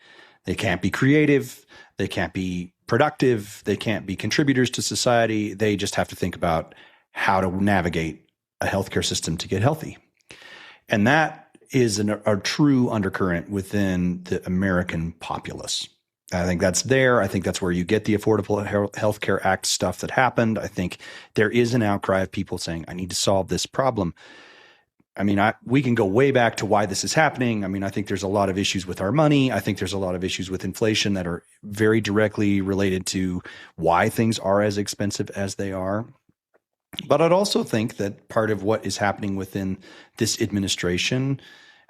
They can't be creative. They can't be productive. They can't be contributors to society. They just have to think about how to navigate a healthcare system to get healthy. And that is a true undercurrent within the American populace. I think that's there. I think that's where you get the Affordable Health Care Act stuff that happened. I think there is an outcry of people saying, I need to solve this problem. I mean, we can go way back to why this is happening. I mean, I think there's a lot of issues with our money. I think there's a lot of issues with inflation that are very directly related to why things are as expensive as they are. But I'd also think that part of what is happening within this administration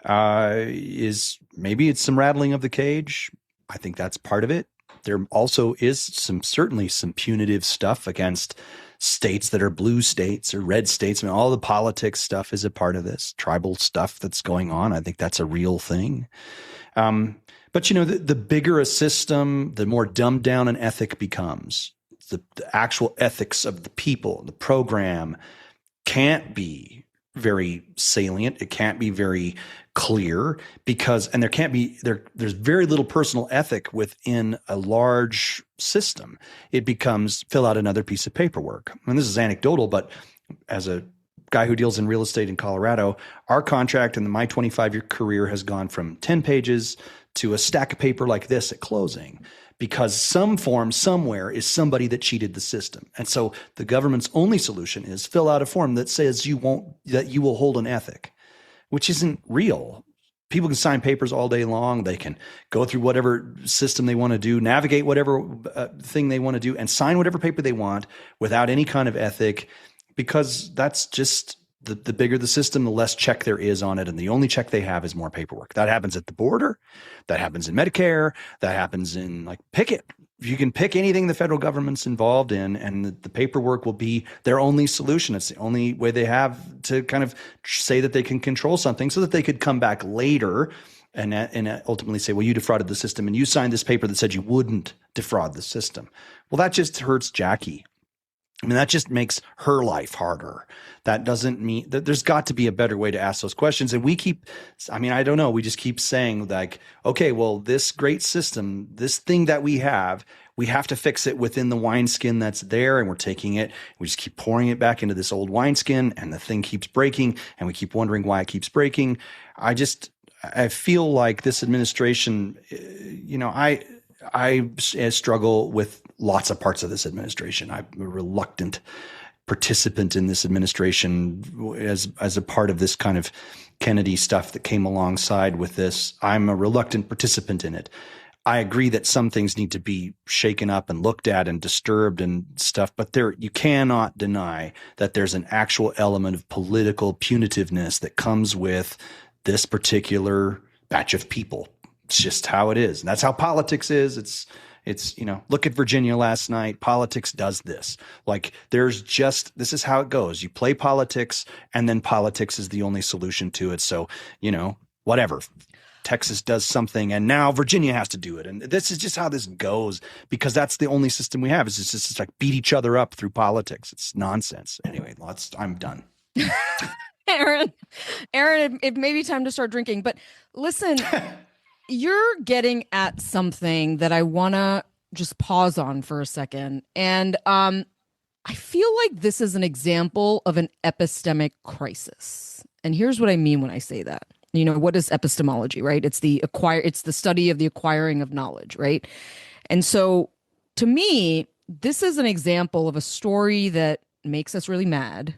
is maybe it's some rattling of the cage. I think that's part of it. There also is certainly some punitive stuff against states that are blue states or red states. I mean, all the politics stuff is a part of this, tribal stuff that's going on. I think that's a real thing. But, you know, the bigger a system, the more dumbed down an ethic becomes. The actual ethics of the people, the program can't be very salient. It can't be very clear because, and there's very little personal ethic within a large system. It becomes fill out another piece of paperwork. And this is anecdotal, but as a guy who deals in real estate in Colorado, our contract in my 25-year career has gone from 10 pages to a stack of paper like this at closing, because some form somewhere is somebody that cheated the system. And so the government's only solution is fill out a form that says that you will hold an ethic, which isn't real. People can sign papers all day long. They can go through whatever system they want to do, navigate whatever thing they want to do, and sign whatever paper they want without any kind of ethic, because that's just the bigger the system, the less check there is on it. And the only check they have is more paperwork. That happens at the border. That happens in Medicare. That happens in pick it. You can pick anything the federal government's involved in, and the paperwork will be their only solution. It's the only way they have to kind of say that they can control something so that they could come back later and ultimately say, well, you defrauded the system and you signed this paper that said you wouldn't defraud the system. Well, that just hurts Jackie. I mean, that just makes her life harder. That doesn't mean that there's got to be a better way to ask those questions. And we just keep saying okay, well, this great system, this thing that we have to fix it within the wineskin that's there. And we're taking it, we just keep pouring it back into this old wineskin, and the thing keeps breaking, and we keep wondering why it keeps breaking. I feel like this administration, I struggle with lots of parts of this administration. I'm a reluctant participant in this administration as a part of this kind of Kennedy stuff that came alongside with this. I'm a reluctant participant in it. I agree that some things need to be shaken up and looked at and disturbed and stuff, but you cannot deny that there's an actual element of political punitiveness that comes with this particular batch of people. It's just how it is. And that's how politics is. It's look at Virginia last night. Politics does this. This is how it goes. You play politics, and then politics is the only solution to it. So, whatever. Texas does something, and now Virginia has to do it. And this is just how this goes, because that's the only system we have. It's just beat each other up through politics. It's nonsense. Anyway, I'm done. Aaron, it may be time to start drinking, but listen, you're getting at something that I want to just pause on for a second. And I feel like this is an example of an epistemic crisis. And here's what I mean when I say that. What is epistemology, right? It's the study of the acquiring of knowledge, right? And so to me, this is an example of a story that makes us really mad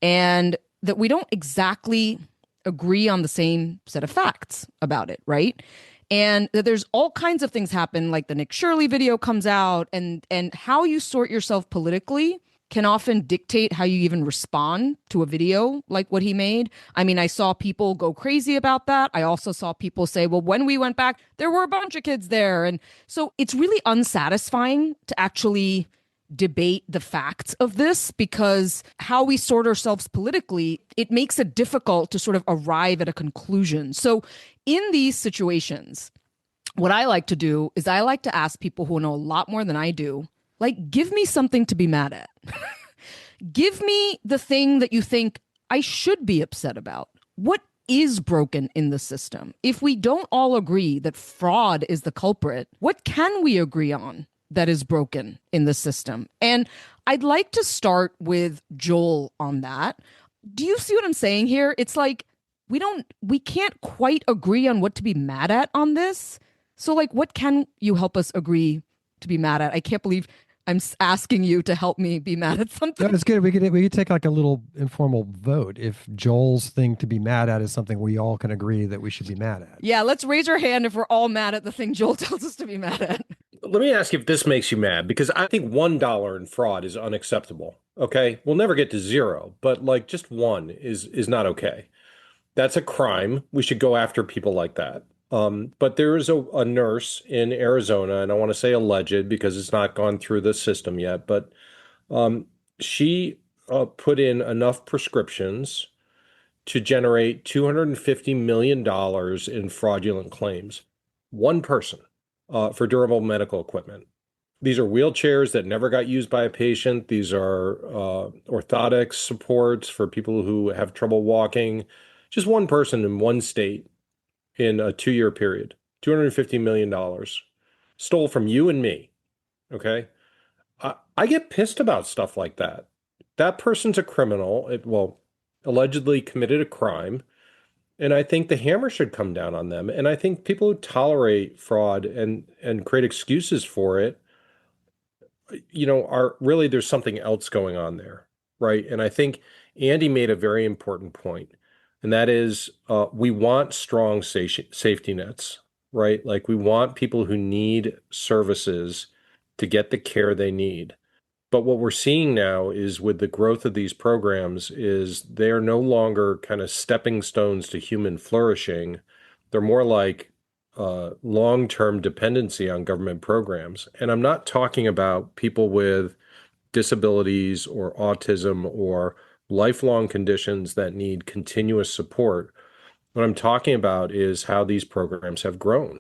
and that we don't exactly agree on the same set of facts about it, right? And that there's all kinds of things happen, like the Nick Shirley video comes out, and how you sort yourself politically can often dictate how you even respond to a video like what he made. I mean, I saw people go crazy about that. I also saw people say, well, when we went back, there were a bunch of kids there. And so it's really unsatisfying to actually debate the facts of this, because how we sort ourselves politically, it makes it difficult to sort of arrive at a conclusion. So in these situations, what I like to do is I like to ask people who know a lot more than I do, like, give me something to be mad at. Give me the thing that you think I should be upset about. What is broken in the system? If we don't all agree that fraud is the culprit, what can we agree on that is broken in the system? And I'd like to start with Joel on that. Do you see what I'm saying here? It's like we can't quite agree on what to be mad at on this. So like, what can you help us agree to be mad at? I can't believe I'm asking you to help me be mad at something. No, it's good. We could take like a little informal vote if Joel's thing to be mad at is something we all can agree that we should be mad at. Yeah, let's raise our hand if we're all mad at the thing Joel tells us to be mad at. Let me ask you if this makes you mad, because I think $1 in fraud is unacceptable. Okay, we'll never get to zero, but like just one is not okay. That's a crime. We should go after people like that. But there is a nurse in Arizona, and I want to say alleged because it's not gone through the system yet, but she put in enough prescriptions to generate $250 million in fraudulent claims. One person for durable medical equipment. These are wheelchairs that never got used by a patient. These are orthotics supports for people who have trouble walking. Just one person in one state in a 2-year period, $250 million stole from you and me. Okay. I get pissed about stuff like that. That person's a criminal. Allegedly committed a crime. And I think the hammer should come down on them. And I think people who tolerate fraud and create excuses for it, are really, there's something else going on there. Right. And I think Andy made a very important point. And that is, we want strong safety nets, right? Like we want people who need services to get the care they need. But what we're seeing now is with the growth of these programs is they're no longer kind of stepping stones to human flourishing. They're more like long-term dependency on government programs. And I'm not talking about people with disabilities or autism or lifelong conditions that need continuous support. What I'm talking about is how these programs have grown.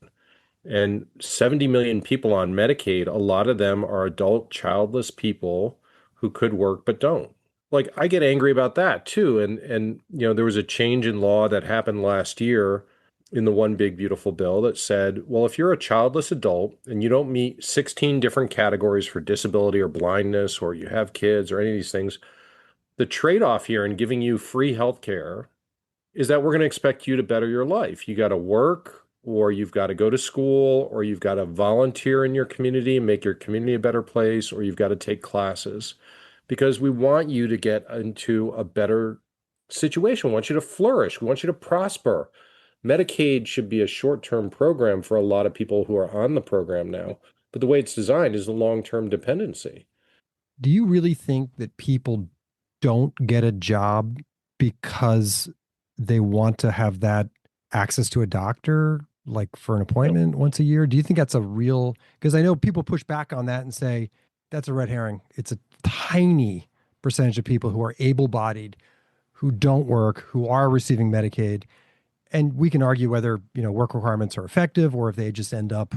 And 70 million people on Medicaid, a lot of them are adult childless people who could work but don't. Like, I get angry about that too. And there was a change in law that happened last year in the One Big Beautiful Bill that said, well, if you're a childless adult and you don't meet 16 different categories for disability or blindness, or you have kids or any of these things, the trade-off here in giving you free health care is that we're going to expect you to better your life. You got to work, or you've got to go to school, or you've got to volunteer in your community and make your community a better place, or you've got to take classes, because we want you to get into a better situation. We want you to flourish. We want you to prosper. Medicaid should be a short-term program for a lot of people who are on the program now, but the way it's designed is a long-term dependency. Do you really think that people don't get a job because they want to have that access to a doctor, like for an appointment once a year? Do you think that's a real, because I know people push back on that and say that's a red herring. It's a tiny percentage of people who are able-bodied, who don't work, who are receiving Medicaid. And we can argue whether, work requirements are effective or if they just end up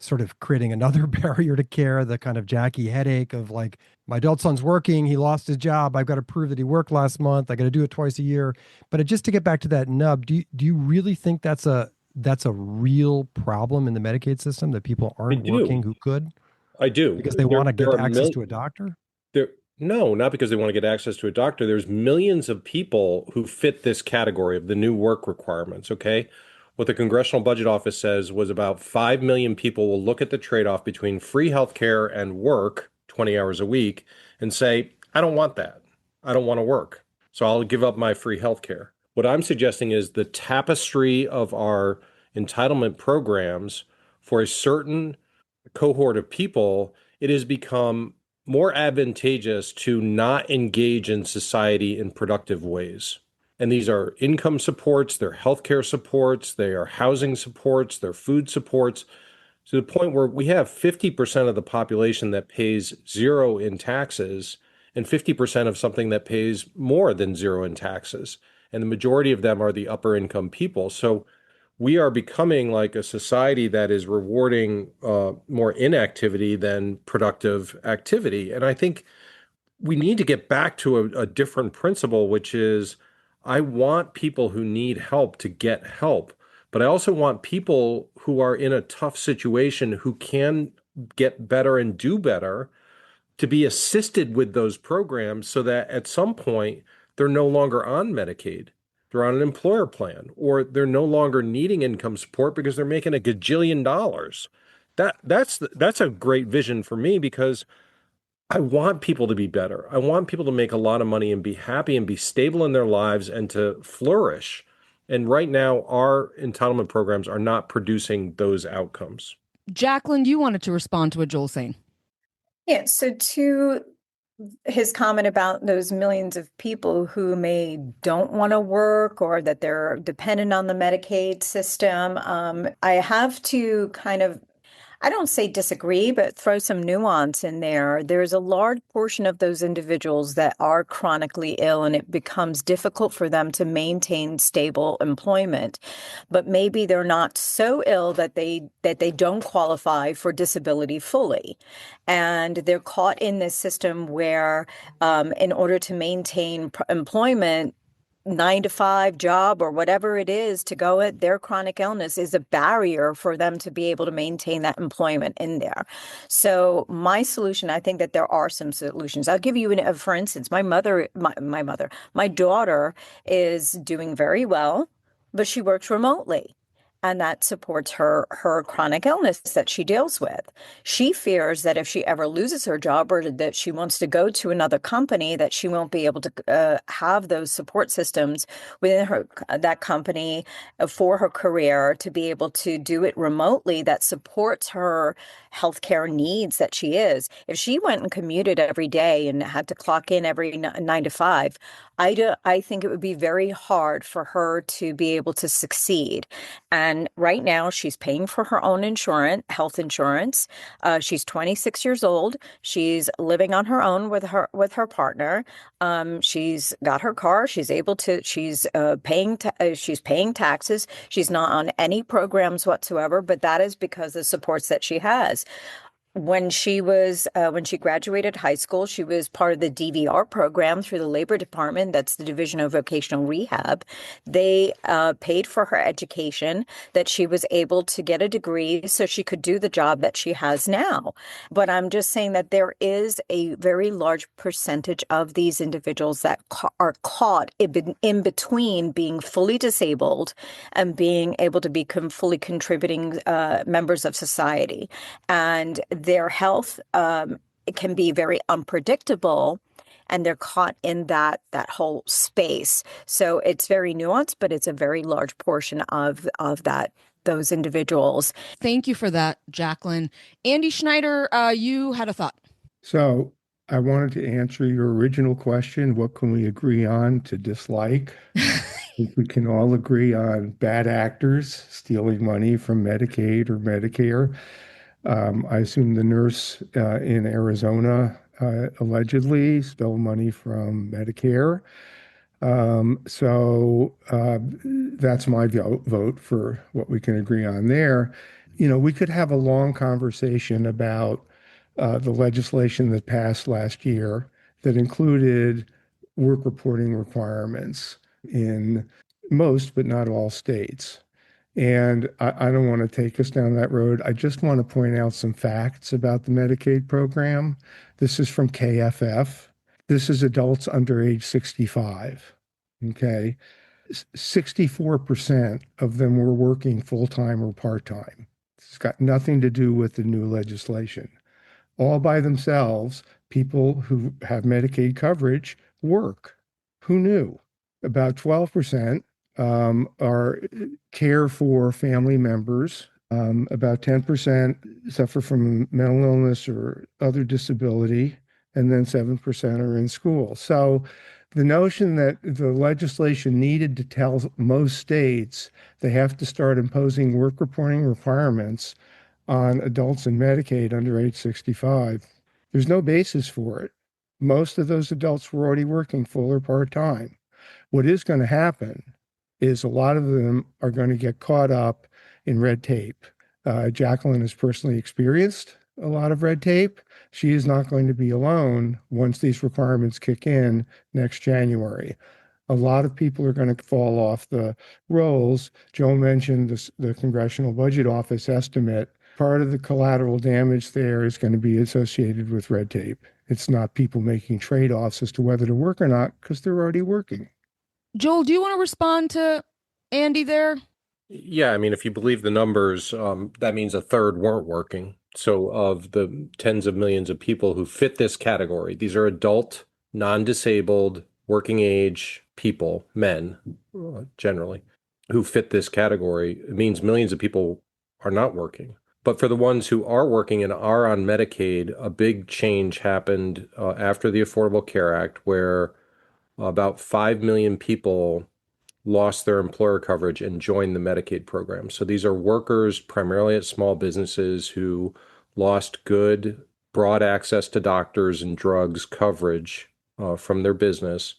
sort of creating another barrier to care, the kind of Jackie headache of like, my adult son's working, he lost his job, I've got to prove that he worked last month, I got to do it twice a year. But just to get back to that nub, do you really think that's a real problem in the Medicaid system, that people aren't working who could? I do. Because they want to get access to a doctor? No, not because they want to get access to a doctor. There's millions of people who fit this category of the new work requirements, okay? what the Congressional Budget Office says was about 5 million people will look at the trade-off between free healthcare and work 20 hours a week and say, I don't want that. I don't want to work. So I'll give up my free healthcare. What I'm suggesting is the tapestry of our entitlement programs for a certain cohort of people, it has become more advantageous to not engage in society in productive ways. And these are income supports, they're healthcare supports, they are housing supports, they're food supports, to the point where we have 50% of the population that pays zero in taxes and 50% of something that pays more than zero in taxes. And the majority of them are the upper income people. So we are becoming like a society that is rewarding more inactivity than productive activity. And I think we need to get back to a different principle, which is I want people who need help to get help, but I also want people who are in a tough situation who can get better and do better to be assisted with those programs so that at some point they're no longer on Medicaid. They're on an employer plan, or they're no longer needing income support because they're making a gajillion dollars. That's a great vision for me because I want people to be better. I want people to make a lot of money and be happy and be stable in their lives and to flourish. And right now, our entitlement programs are not producing those outcomes. Jacqueline, you wanted to respond to what Joel's saying. Yeah, so to his comment about those millions of people who may don't want to work or that they're dependent on the Medicaid system, I have to kind of, I don't say disagree, but throw some nuance in there. There's a large portion of those individuals that are chronically ill, and it becomes difficult for them to maintain stable employment. But maybe they're not so ill that they don't qualify for disability fully. And they're caught in this system where in order to maintain employment, 9 to 5 job or whatever it is to go at, their chronic illness is a barrier for them to be able to maintain that employment in there. So my solution, I think that there are some solutions. I'll give you for instance, my daughter is doing very well, but she works remotely. And that supports her chronic illness that she deals with. She fears that if she ever loses her job or that she wants to go to another company, that she won't be able to have those support systems within that company for her career to be able to do it remotely that supports her healthcare needs that she is. If she went and commuted every day and had to clock in every 9 to 5, I think it would be very hard for her to be able to succeed. And right now she's paying for her own health insurance. She's 26 years old. She's living on her own with her partner. She's got her car. She's paying taxes. She's not on any programs whatsoever, but that is because of the supports that she has. When she graduated high school, she was part of the DVR program through the Labor Department. That's the Division of Vocational Rehab. They paid for her education, that she was able to get a degree so she could do the job that she has now. But I'm just saying that there is a very large percentage of these individuals that are caught in between being fully disabled and being able to be fully contributing members of society. And their health it can be very unpredictable, and they're caught in that whole space. So it's very nuanced, but it's a very large portion of those individuals. Thank you for that, Jacqueline. Andy Schneider, you had a thought. So I wanted to answer your original question, what can we agree on to dislike? I think we can all agree on bad actors stealing money from Medicaid or Medicare. I assume the nurse in Arizona allegedly stole money from Medicare. So that's my vote for what we can agree on there. You know, we could have a long conversation about the legislation that passed last year that included work reporting requirements in most, but not all states. And I don't want to take us down that road. I just want to point out some facts about the Medicaid program. This is from KFF. This is adults under age 65. Okay. 64% of them were working full-time or part-time. It's got nothing to do with the new legislation. All by themselves, people who have Medicaid coverage work. Who knew? About 12% are care for family members. About 10% suffer from mental illness or other disability, and then 7% are in school. So the notion that the legislation needed to tell most states they have to start imposing work reporting requirements on adults in Medicaid under age 65, there's no basis for it. Most of those adults were already working full or part-time. What is going to happen is a lot of them are going to get caught up in red tape. Jacqueline has personally experienced a lot of red tape. She is not going to be alone once these requirements kick in next January. A lot of people are going to fall off the rolls. Joe mentioned the Congressional Budget Office estimate. Part of the collateral damage there is going to be associated with red tape. It's not people making trade-offs as to whether to work or not because they're already working. Joel, do you want to respond to Andy there? Yeah, I mean, if you believe the numbers, that means a third weren't working. So of the tens of millions of people who fit this category, these are adult, non-disabled, working age people, men, generally, who fit this category. It means millions of people are not working. But for the ones who are working and are on Medicaid, a big change happened after the Affordable Care Act, where about 5 million people lost their employer coverage and joined the Medicaid program. So these are workers primarily at small businesses who lost good, broad access to doctors and drugs coverage from their business,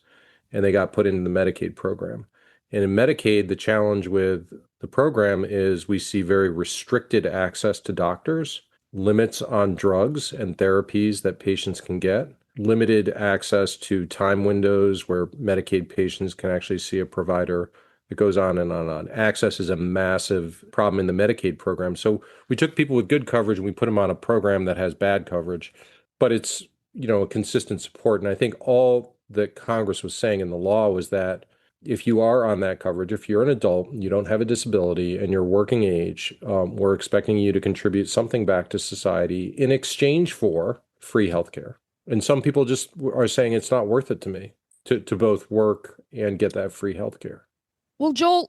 and they got put into the Medicaid program. And in Medicaid, the challenge with the program is we see very restricted access to doctors, limits on drugs and therapies that patients can get, limited access to time windows where Medicaid patients can actually see a provider. It goes on and on and on. Access is a massive problem in the Medicaid program. So we took people with good coverage and we put them on a program that has bad coverage, but it's, a consistent support. And I think all that Congress was saying in the law was that if you are on that coverage, if you're an adult, you don't have a disability, and you're working age, we're expecting you to contribute something back to society in exchange for free healthcare. And some people just are saying it's not worth it to me to both work and get that free healthcare. Well, Joel,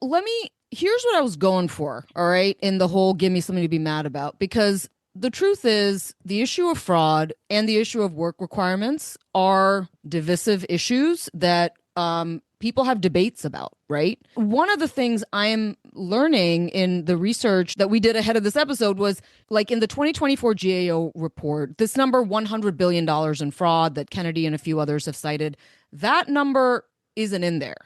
here's what I was going for, all right, in the whole give me something to be mad about, because the truth is the issue of fraud and the issue of work requirements are divisive issues that people have debates about, right? One of the things I'm learning in the research that we did ahead of this episode was, like, in the 2024 GAO report, this number $100 billion in fraud that Kennedy and a few others have cited, that number isn't in there.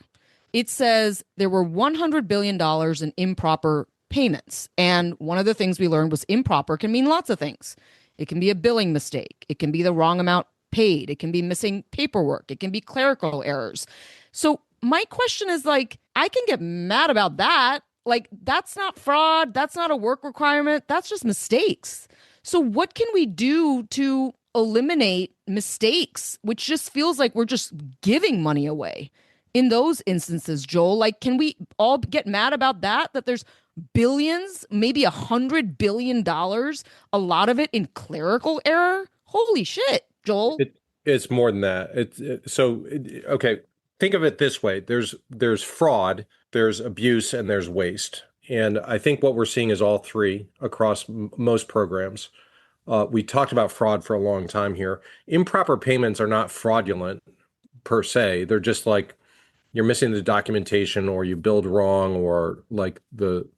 It says there were $100 billion in improper payments. And one of the things we learned was improper can mean lots of things. It can be a billing mistake. It can be the wrong amount paid. It can be missing paperwork. It can be clerical errors. So my question is, like, I can get mad about that. Like, that's not fraud. That's not a work requirement. That's just mistakes. So what can we do to eliminate mistakes, which just feels like we're just giving money away in those instances, Joel? Like, can we all get mad about that there's billions, maybe $100 billion, a lot of it in clerical error? Holy shit, Joel. It's more than that. Okay. Think of it this way. There's fraud, there's abuse, and there's waste. And I think what we're seeing is all three across most programs. We talked about fraud for a long time here. Improper payments are not fraudulent per se. They're just like you're missing the documentation, or you billed wrong, or like the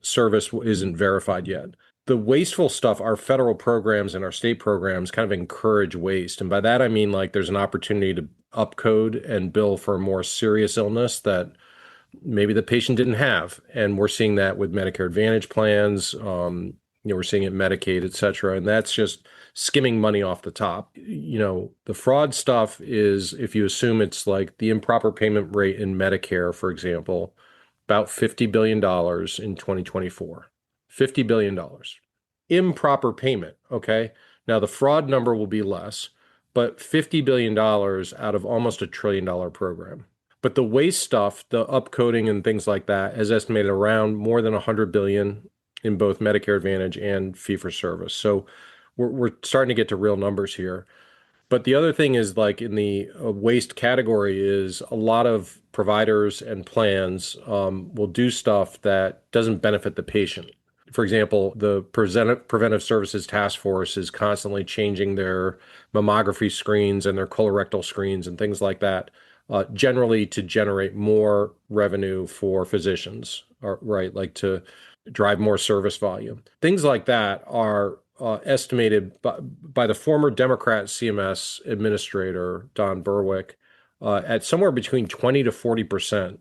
service isn't verified yet. The wasteful stuff, our federal programs and our state programs kind of encourage waste. And by that, I mean, like, there's an opportunity to upcode and bill for a more serious illness that maybe the patient didn't have. And we're seeing that with Medicare Advantage plans. We're seeing it in Medicaid, et cetera. And that's just skimming money off the top. The fraud stuff is, if you assume it's like the improper payment rate in Medicare, for example, about $50 billion in 2024. $50 billion. Improper payment, okay? Now, the fraud number will be less, but $50 billion out of almost $1 trillion program. But the waste stuff, the upcoding and things like that, is estimated around more than 100 billion in both Medicare Advantage and fee for service. So we're starting to get to real numbers here. But the other thing is, like in the waste category, is a lot of providers and plans will do stuff that doesn't benefit the patient. For example, the Preventive Services Task Force is constantly changing their mammography screens and their colorectal screens and things like that, generally to generate more revenue for physicians, right? Like to drive more service volume. Things like that are estimated by the former Democrat CMS administrator, Don Berwick, at somewhere between 20 to 40%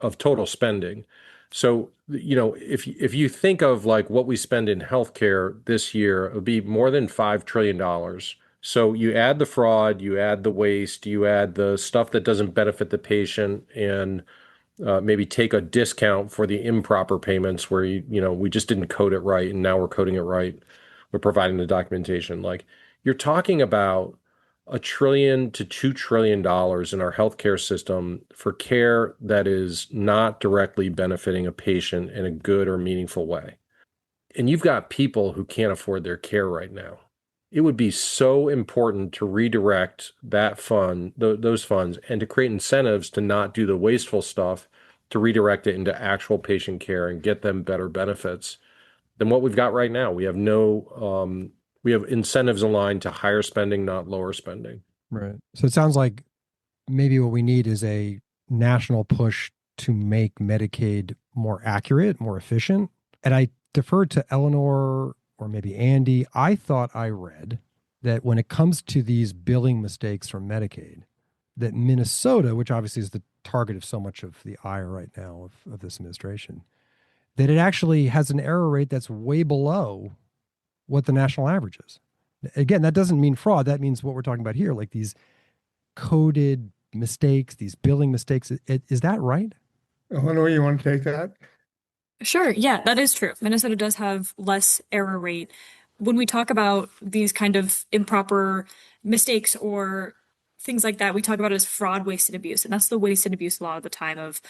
of total spending. So, if you think of like what we spend in healthcare this year, it would be more than $5 trillion. So you add the fraud, you add the waste, you add the stuff that doesn't benefit the patient, and maybe take a discount for the improper payments where we just didn't code it right, and now we're coding it right. We're providing the documentation. Like, you're talking about $1 trillion to $2 trillion in our healthcare system for care that is not directly benefiting a patient in a good or meaningful way. And you've got people who can't afford their care right now. It would be so important to redirect that fund, those funds, and to create incentives to not do the wasteful stuff, to redirect it into actual patient care and get them better benefits than what we've got right now. We have we have incentives aligned to higher spending, not lower spending. Right. So it sounds like maybe what we need is a national push to make Medicaid more accurate, more efficient. And I deferred to Eleanor or maybe Andy. I thought I read that when it comes to these billing mistakes from Medicaid, that Minnesota, which obviously is the target of so much of the ire right now of this administration, that it actually has an error rate that's way below what the national average is. Again, that doesn't mean fraud. That means what we're talking about here, like these coded mistakes, these billing mistakes. Is that right? Eleanor, you want to take that? Sure. Yeah, that is true. Minnesota does have less error rate. When we talk about these kind of improper mistakes or things like that, we talk about it as fraud, waste, and abuse. And that's the waste and abuse law of the time of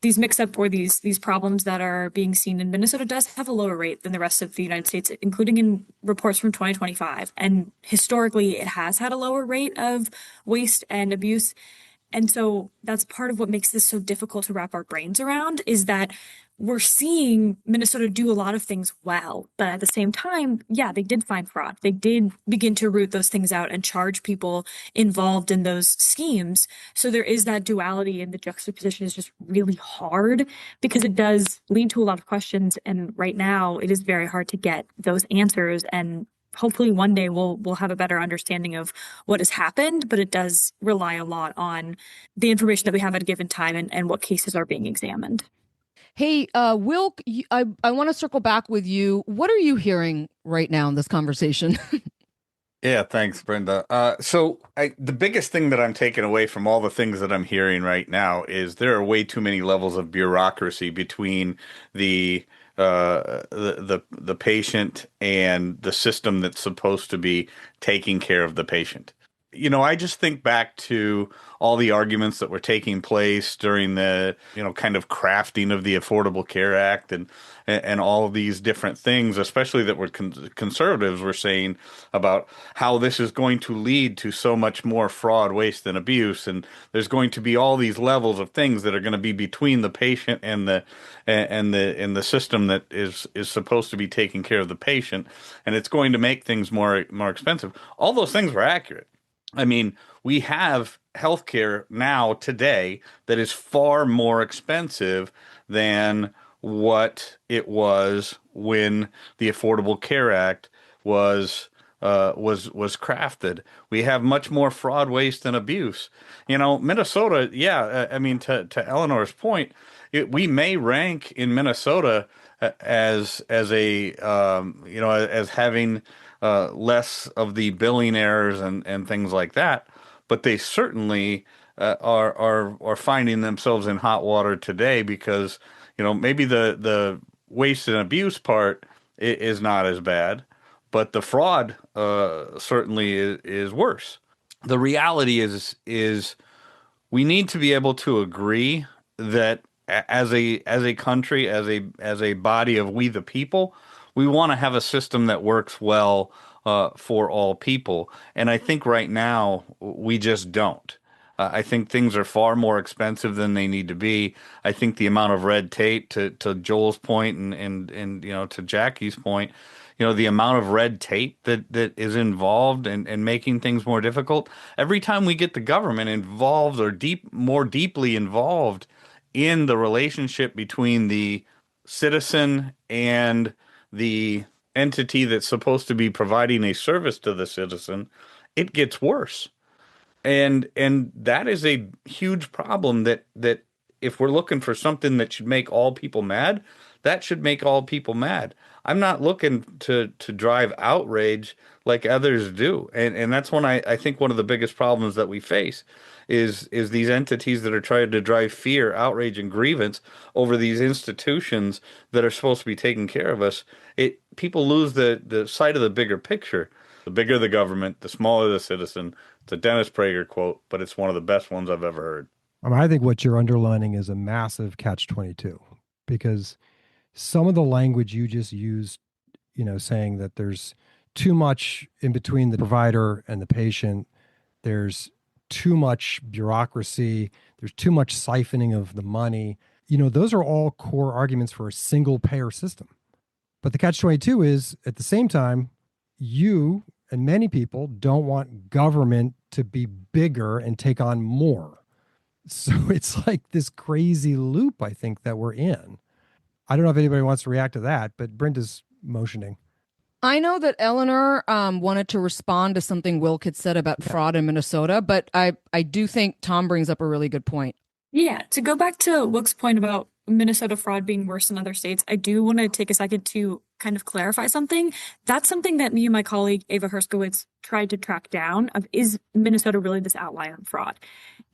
these mix-up or these problems that are being seen in Minnesota does have a lower rate than the rest of the United States, including in reports from 2025. And historically, it has had a lower rate of waste and abuse. And so that's part of what makes this so difficult to wrap our brains around, is that we're seeing Minnesota do a lot of things well, but at the same time, yeah, they did find fraud. They did begin to root those things out and charge people involved in those schemes. So there is that duality, and the juxtaposition is just really hard because it does lead to a lot of questions. And right now, it is very hard to get those answers. And hopefully one day we'll have a better understanding of what has happened, but it does rely a lot on the information that we have at a given time and what cases are being examined. Hey, Wilk, I want to circle back with you. What are you hearing right now in this conversation? Yeah, thanks, Brenda. The biggest thing that I'm taking away from all the things that I'm hearing right now is there are way too many levels of bureaucracy between the patient and the system that's supposed to be taking care of the patient. I just think back to all the arguments that were taking place during the, kind of crafting of the Affordable Care Act and all of these different things, especially that were conservatives were saying about how this is going to lead to so much more fraud, waste, and abuse. And there's going to be all these levels of things that are going to be between the patient and the system that is supposed to be taking care of the patient. And it's going to make things more expensive. All those things were accurate. I mean, we have healthcare now today that is far more expensive than what it was when the Affordable Care Act was crafted. We have much more fraud, waste, and abuse. Minnesota, yeah, I mean, to Eleanor's point, we may rank in Minnesota as having less of the billing errors and things like that, but they certainly are finding themselves in hot water today because maybe the waste and abuse part is not as bad, but the fraud certainly is worse. The reality is we need to be able to agree that as a country, as a body of we the people, we want to have a system that works well for all people. And I think right now we just don't. I think things are far more expensive than they need to be. I think the amount of red tape, to Joel's point and to Jackie's point, the amount of red tape that is involved in making things more difficult. Every time we get the government involved or more deeply involved in the relationship between the citizen and the entity that's supposed to be providing a service to the citizen, it gets worse. And that is a huge problem that if we're looking for something that should make all people mad, that should make all people mad. I'm not looking to drive outrage like others do. And that's when I think one of the biggest problems that we face is these entities that are trying to drive fear, outrage, and grievance over these institutions that are supposed to be taking care of us. People lose the sight of the bigger picture. The bigger the government, the smaller the citizen. It's a Dennis Prager quote, but it's one of the best ones I've ever heard. I think what you're underlining is a massive catch-22, because some of the language you just used, saying that there's too much in between the provider and the patient, there's too much bureaucracy, there's too much siphoning of the money. Those are all core arguments for a single payer system. But the catch-22 is, at the same time, you and many people don't want government to be bigger and take on more. So it's like this crazy loop, I think, that we're in. I don't know if anybody wants to react to that, but Brenda's motioning. I know that Eleanor wanted to respond to something Wilk had said about fraud in Minnesota, but I do think Tom brings up a really good point. Yeah, to go back to Wilk's point about Minnesota fraud being worse than other states, I do want to take a second to kind of clarify something. That's something that me and my colleague Ava Herskowitz tried to track down of, is Minnesota really this outlier in fraud?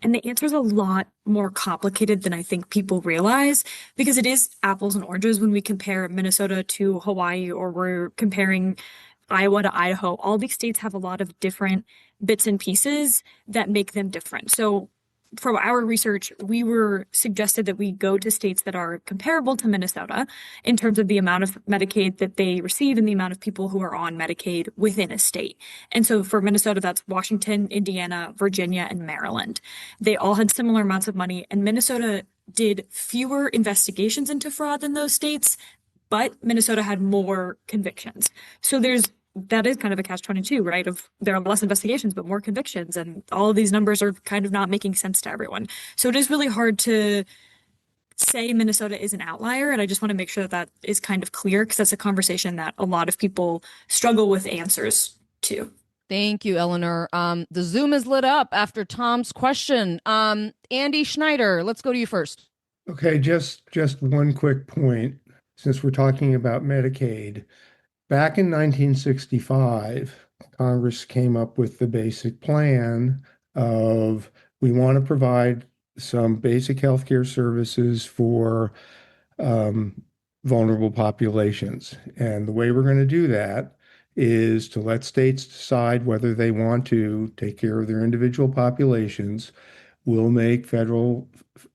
And the answer is a lot more complicated than I think people realize, because it is apples and oranges when we compare Minnesota to Hawaii, or we're comparing Iowa to Idaho. All these states have a lot of different bits and pieces that make them different. So from our research, we were suggested that we go to states that are comparable to Minnesota in terms of the amount of Medicaid that they receive and the amount of people who are on Medicaid within a state. And so for Minnesota, that's Washington, Indiana, Virginia, and Maryland. They all had similar amounts of money, and Minnesota did fewer investigations into fraud than those states, but Minnesota had more convictions. So that is kind of a catch-22, right? There are less investigations, but more convictions, and all of these numbers are kind of not making sense to everyone. So it is really hard to say Minnesota is an outlier, and I just want to make sure that is kind of clear, because that's a conversation that a lot of people struggle with answers to. Thank you, Eleanor. The Zoom is lit up after Tom's question. Andy Schneider, let's go to you first. Okay, just one quick point, since we're talking about Medicaid. Back in 1965, Congress came up with the basic plan of, we want to provide some basic healthcare services for vulnerable populations. And the way we're going to do that is to let states decide whether they want to take care of their individual populations. We'll make federal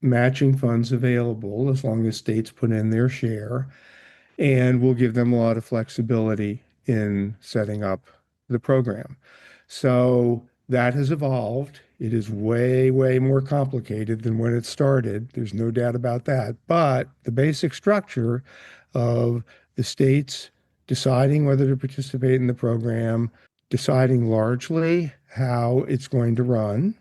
matching funds available as long as states put in their share. And we'll give them a lot of flexibility in setting up the program. So that has evolved. It is way, way more complicated than when it started. There's no doubt about that. But the basic structure of the states deciding whether to participate in the program, deciding largely how it's going to run,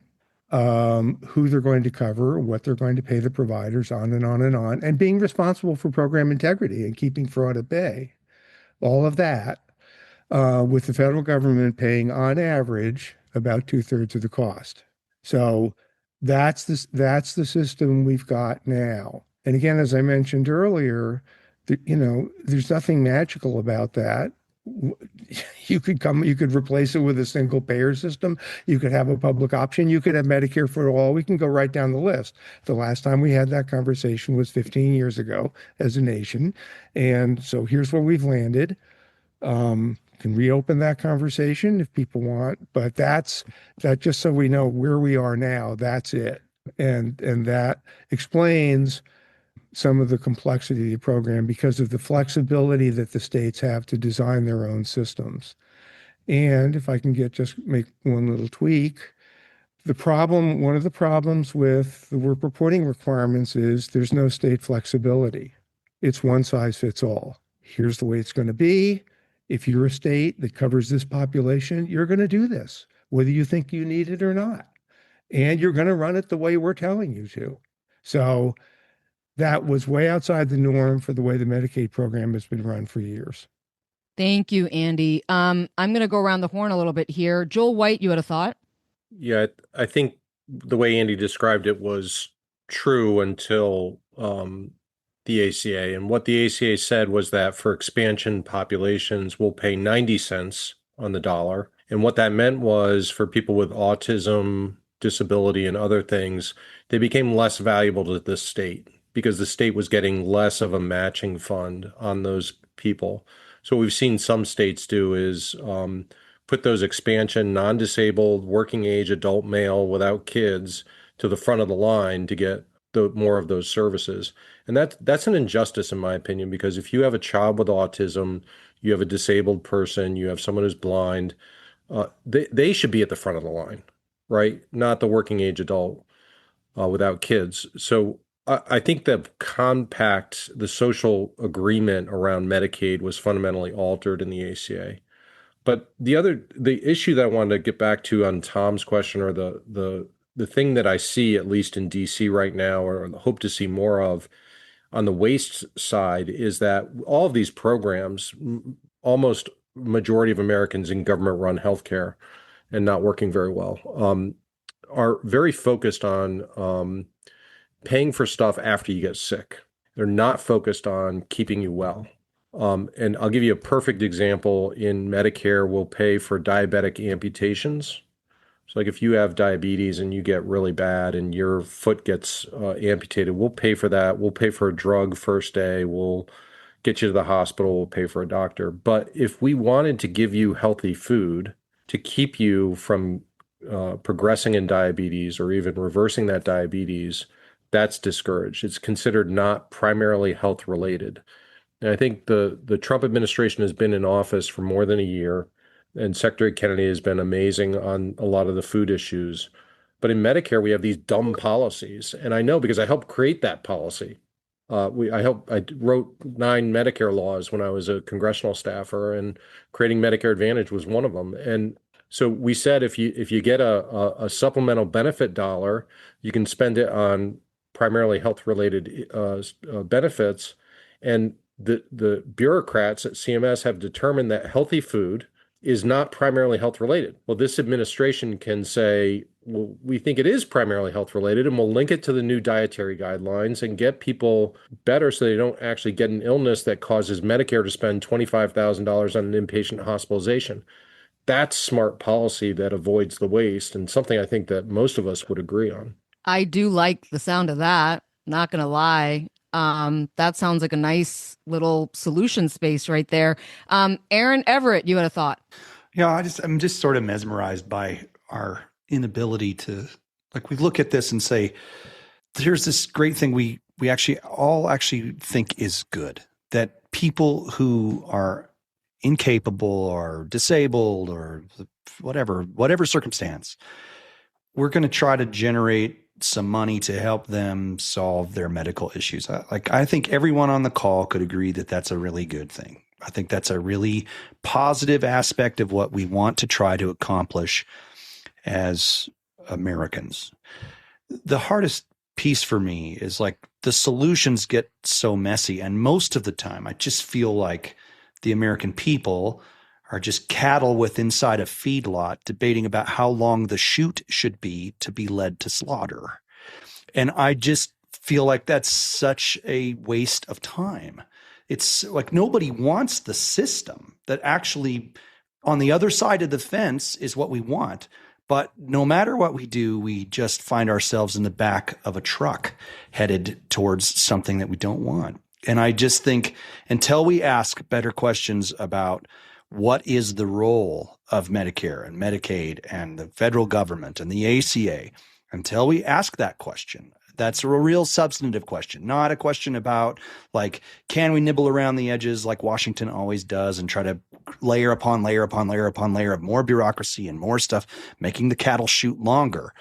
who they're going to cover, what they're going to pay the providers, on and on and on, and being responsible for program integrity and keeping fraud at bay. All of that, with the federal government paying on average about 2/3 of the cost. So that's the system we've got now. And again, as I mentioned earlier, there's nothing magical about that. You could replace it with a single payer system. You could have a public option. You could have Medicare for all. We can go right down the list. The last time we had that conversation was 15 years ago as a nation. And so here's where we've landed. Can reopen that conversation if people want, but that's just so we know where we are now. That's it. And that explains some of the complexity of the program because of the flexibility that the states have to design their own systems. And if I can make one little tweak, one of the problems with the work reporting requirements is there's no state flexibility. It's one size fits all. Here's the way it's going to be. If you're a state that covers this population, you're going to do this, whether you think you need it or not. And you're going to run it the way we're telling you to. So that was way outside the norm for the way the Medicaid program has been run for years. Thank you, Andy. I'm going to go around the horn a little bit here. Joel White, you had a thought? Yeah, I think the way Andy described it was true until the ACA. And what the ACA said was that for expansion populations, we'll pay 90 cents on the dollar. And what that meant was for people with autism, disability, and other things, they became less valuable to the state because the state was getting less of a matching fund on those people. So what we've seen some states do is put those expansion, non-disabled, working age adult male without kids to the front of the line to get more of those services. And that's an injustice, in my opinion, because if you have a child with autism, you have a disabled person, you have someone who's blind, they should be at the front of the line, right? Not the working age adult without kids. So I think the social agreement around Medicaid was fundamentally altered in the ACA. But the issue that I wanted to get back to on Tom's question, or the thing that I see, at least in DC right now, or hope to see more of on the waste side, is that all of these programs, almost majority of Americans in government-run healthcare and not working very well, are very focused on paying for stuff after you get sick. They're not focused on keeping you well. And I'll give you a perfect example. In Medicare, we'll pay for diabetic amputations. So like if you have diabetes and you get really bad and your foot gets amputated, we'll pay for that. We'll pay for a drug first day. We'll get you to the hospital. We'll pay for a doctor. But if we wanted to give you healthy food to keep you from progressing in diabetes or even reversing that diabetes, that's discouraged. It's considered not primarily health related. And I think the Trump administration has been in office for more than a year, and Secretary Kennedy has been amazing on a lot of the food issues. But in Medicare, we have these dumb policies. And I know because I helped create that policy. I wrote 9 Medicare laws when I was a congressional staffer, and creating Medicare Advantage was one of them. And so we said if you get a supplemental benefit dollar, you can spend it on primarily health-related benefits. And the bureaucrats at CMS have determined that healthy food is not primarily health related. Well, this administration can say, well, we think it is primarily health related, and we'll link it to the new dietary guidelines and get people better so they don't actually get an illness that causes Medicare to spend $25,000 on an inpatient hospitalization. That's smart policy that avoids the waste, and something I think that most of us would agree on. I do like the sound of that. Not going to lie. That sounds like a nice little solution space right there. Aaron Everett, you had a thought. Yeah, I'm just sort of mesmerized by our inability to, like, we look at this and say, there's this great thing we all think is good, that people who are incapable or disabled or whatever circumstance, we're going to try to generate some money to help them solve their medical issues. I think everyone on the call could agree that that's a really good thing. I think that's a really positive aspect of what we want to try to accomplish as Americans. The hardest piece for me is like the solutions get so messy. And most of the time, I just feel like the American people are just cattle with inside a feedlot debating about how long the chute should be to be led to slaughter. And I just feel like that's such a waste of time. It's like nobody wants the system that actually on the other side of the fence is what we want. But no matter what we do, we just find ourselves in the back of a truck headed towards something that we don't want. And I just think until we ask better questions about what is the role of Medicare and Medicaid and the federal government and the ACA, until we ask that question. That's a real substantive question, not a question about like, can we nibble around the edges like Washington always does and try to layer upon layer upon layer upon layer of more bureaucracy and more stuff, making the cattle shoot longer,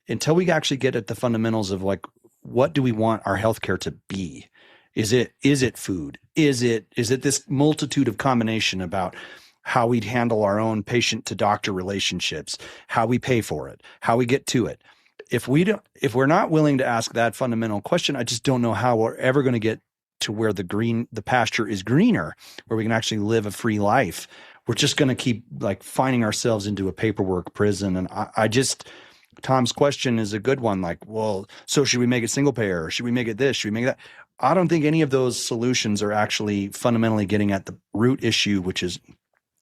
until we actually get at the fundamentals of like, what do we want our healthcare to be? Is it food? Is it this multitude of combination about how we'd handle our own patient to doctor relationships, how we pay for it, how we get to it? If we're not willing to ask that fundamental question, I just don't know how we're ever going to get to where the pasture is greener, where we can actually live a free life. We're just going to keep like finding ourselves into a paperwork prison. And Tom's question is a good one. Like, well, so should we make it single payer? Or should we make it this? Should we make that? I don't think any of those solutions are actually fundamentally getting at the root issue, which is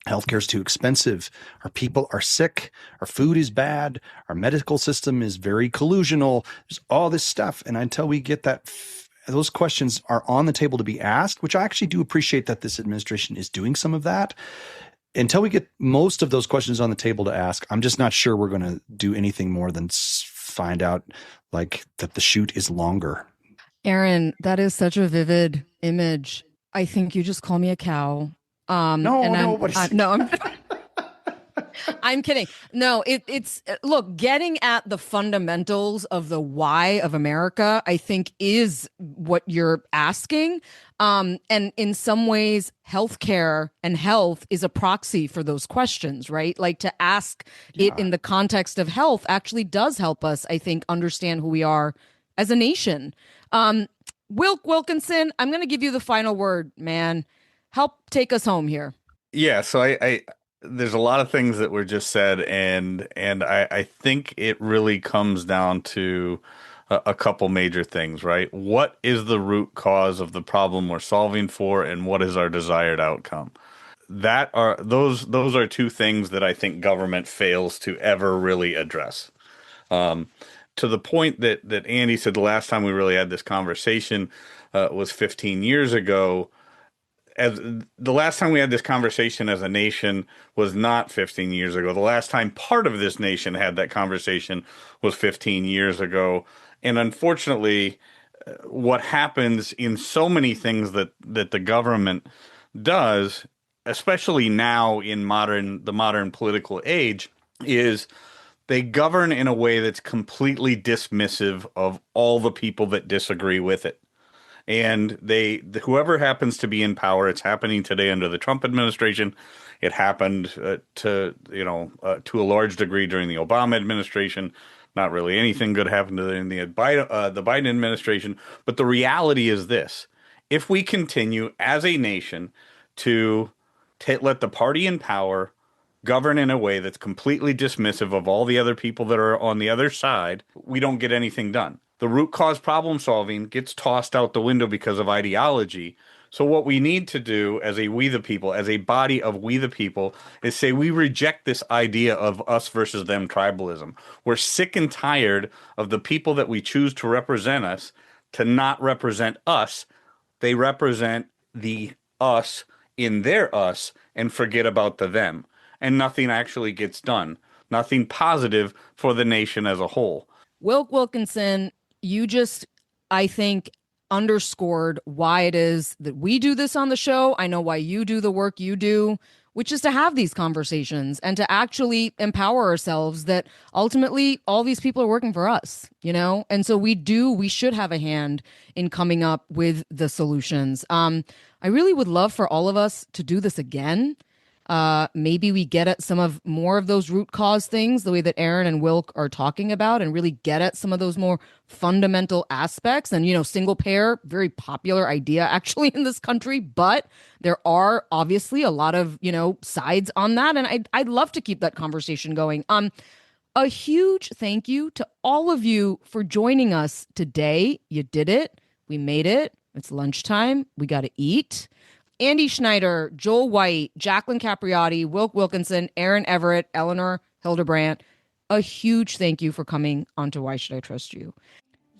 healthcare is too expensive. Our people are sick. Our food is bad. Our medical system is very collusional. There's all this stuff. And until we get that, those questions are on the table to be asked, which I actually do appreciate that this administration is doing some of that. Until we get most of those questions on the table to ask, I'm just not sure we're going to do anything more than find out like that the shoot is longer. Aaron, that is such a vivid image. I think you just call me a cow. I'm kidding. No, it's look, getting at the fundamentals of the why of America, I think is what you're asking. And in some ways, healthcare and health is a proxy for those questions, right? Like to ask it in the context of health actually does help us, I think, understand who we are as a nation. Wilkinson, I'm going to give you the final word, man. Help take us home here. Yeah, so I there's a lot of things that were just said, and I think it really comes down to a couple major things, right? What is the root cause of the problem we're solving for, and what is our desired outcome? Those are two things that I think government fails to ever really address. To the point that Andy said the last time we really had this conversation was 15 years ago. As the last time we had this conversation as a nation was not 15 years ago. The last time part of this nation had that conversation was 15 years ago. And unfortunately, what happens in so many things that the government does, especially now in the modern political age, is they govern in a way that's completely dismissive of all the people that disagree with it. And whoever happens to be in power, it's happening today under the Trump administration. It happened to a large degree during the Obama administration. Not really anything good happened in the Biden administration. But the reality is this: if we continue as a nation to let the party in power govern in a way that's completely dismissive of all the other people that are on the other side, we don't get anything done. The root cause problem solving gets tossed out the window because of ideology. So what we need to do as a we the people, as a body of we the people, is say we reject this idea of us versus them tribalism. We're sick and tired of the people that we choose to represent us to not represent us. They represent the us in their us and forget about the them. And nothing actually gets done. Nothing positive for the nation as a whole. Wilkinson, you just, I think, underscored why it is that we do this on the show. I know why you do the work you do, which is to have these conversations and to actually empower ourselves that ultimately all these people are working for us, And so we should have a hand in coming up with the solutions. I really would love for all of us to do this again. Maybe we get at more of those root cause things, the way that Aaron and Wilk are talking about, and really get at some of those more fundamental aspects. And, single payer, very popular idea actually in this country, but there are obviously a lot of, sides on that. And I'd love to keep that conversation going. A huge thank you to all of you for joining us today. You did it. We made it. It's lunchtime. We got to eat. Andy Schneider, Joel White, Jacqueline Capriati, Wilk Wilkinson, Aaron Everett, Eleanor Hildebrandt, a huge thank you for coming onto Why Should I Trust You?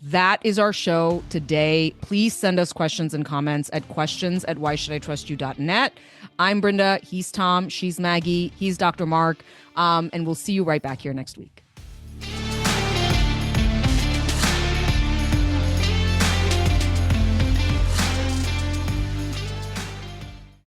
That is our show today. Please send us questions and comments at questions@whyshoulditrustyou.net. I'm Brenda. He's Tom. She's Maggie. He's Dr. Mark. And we'll see you right back here next week.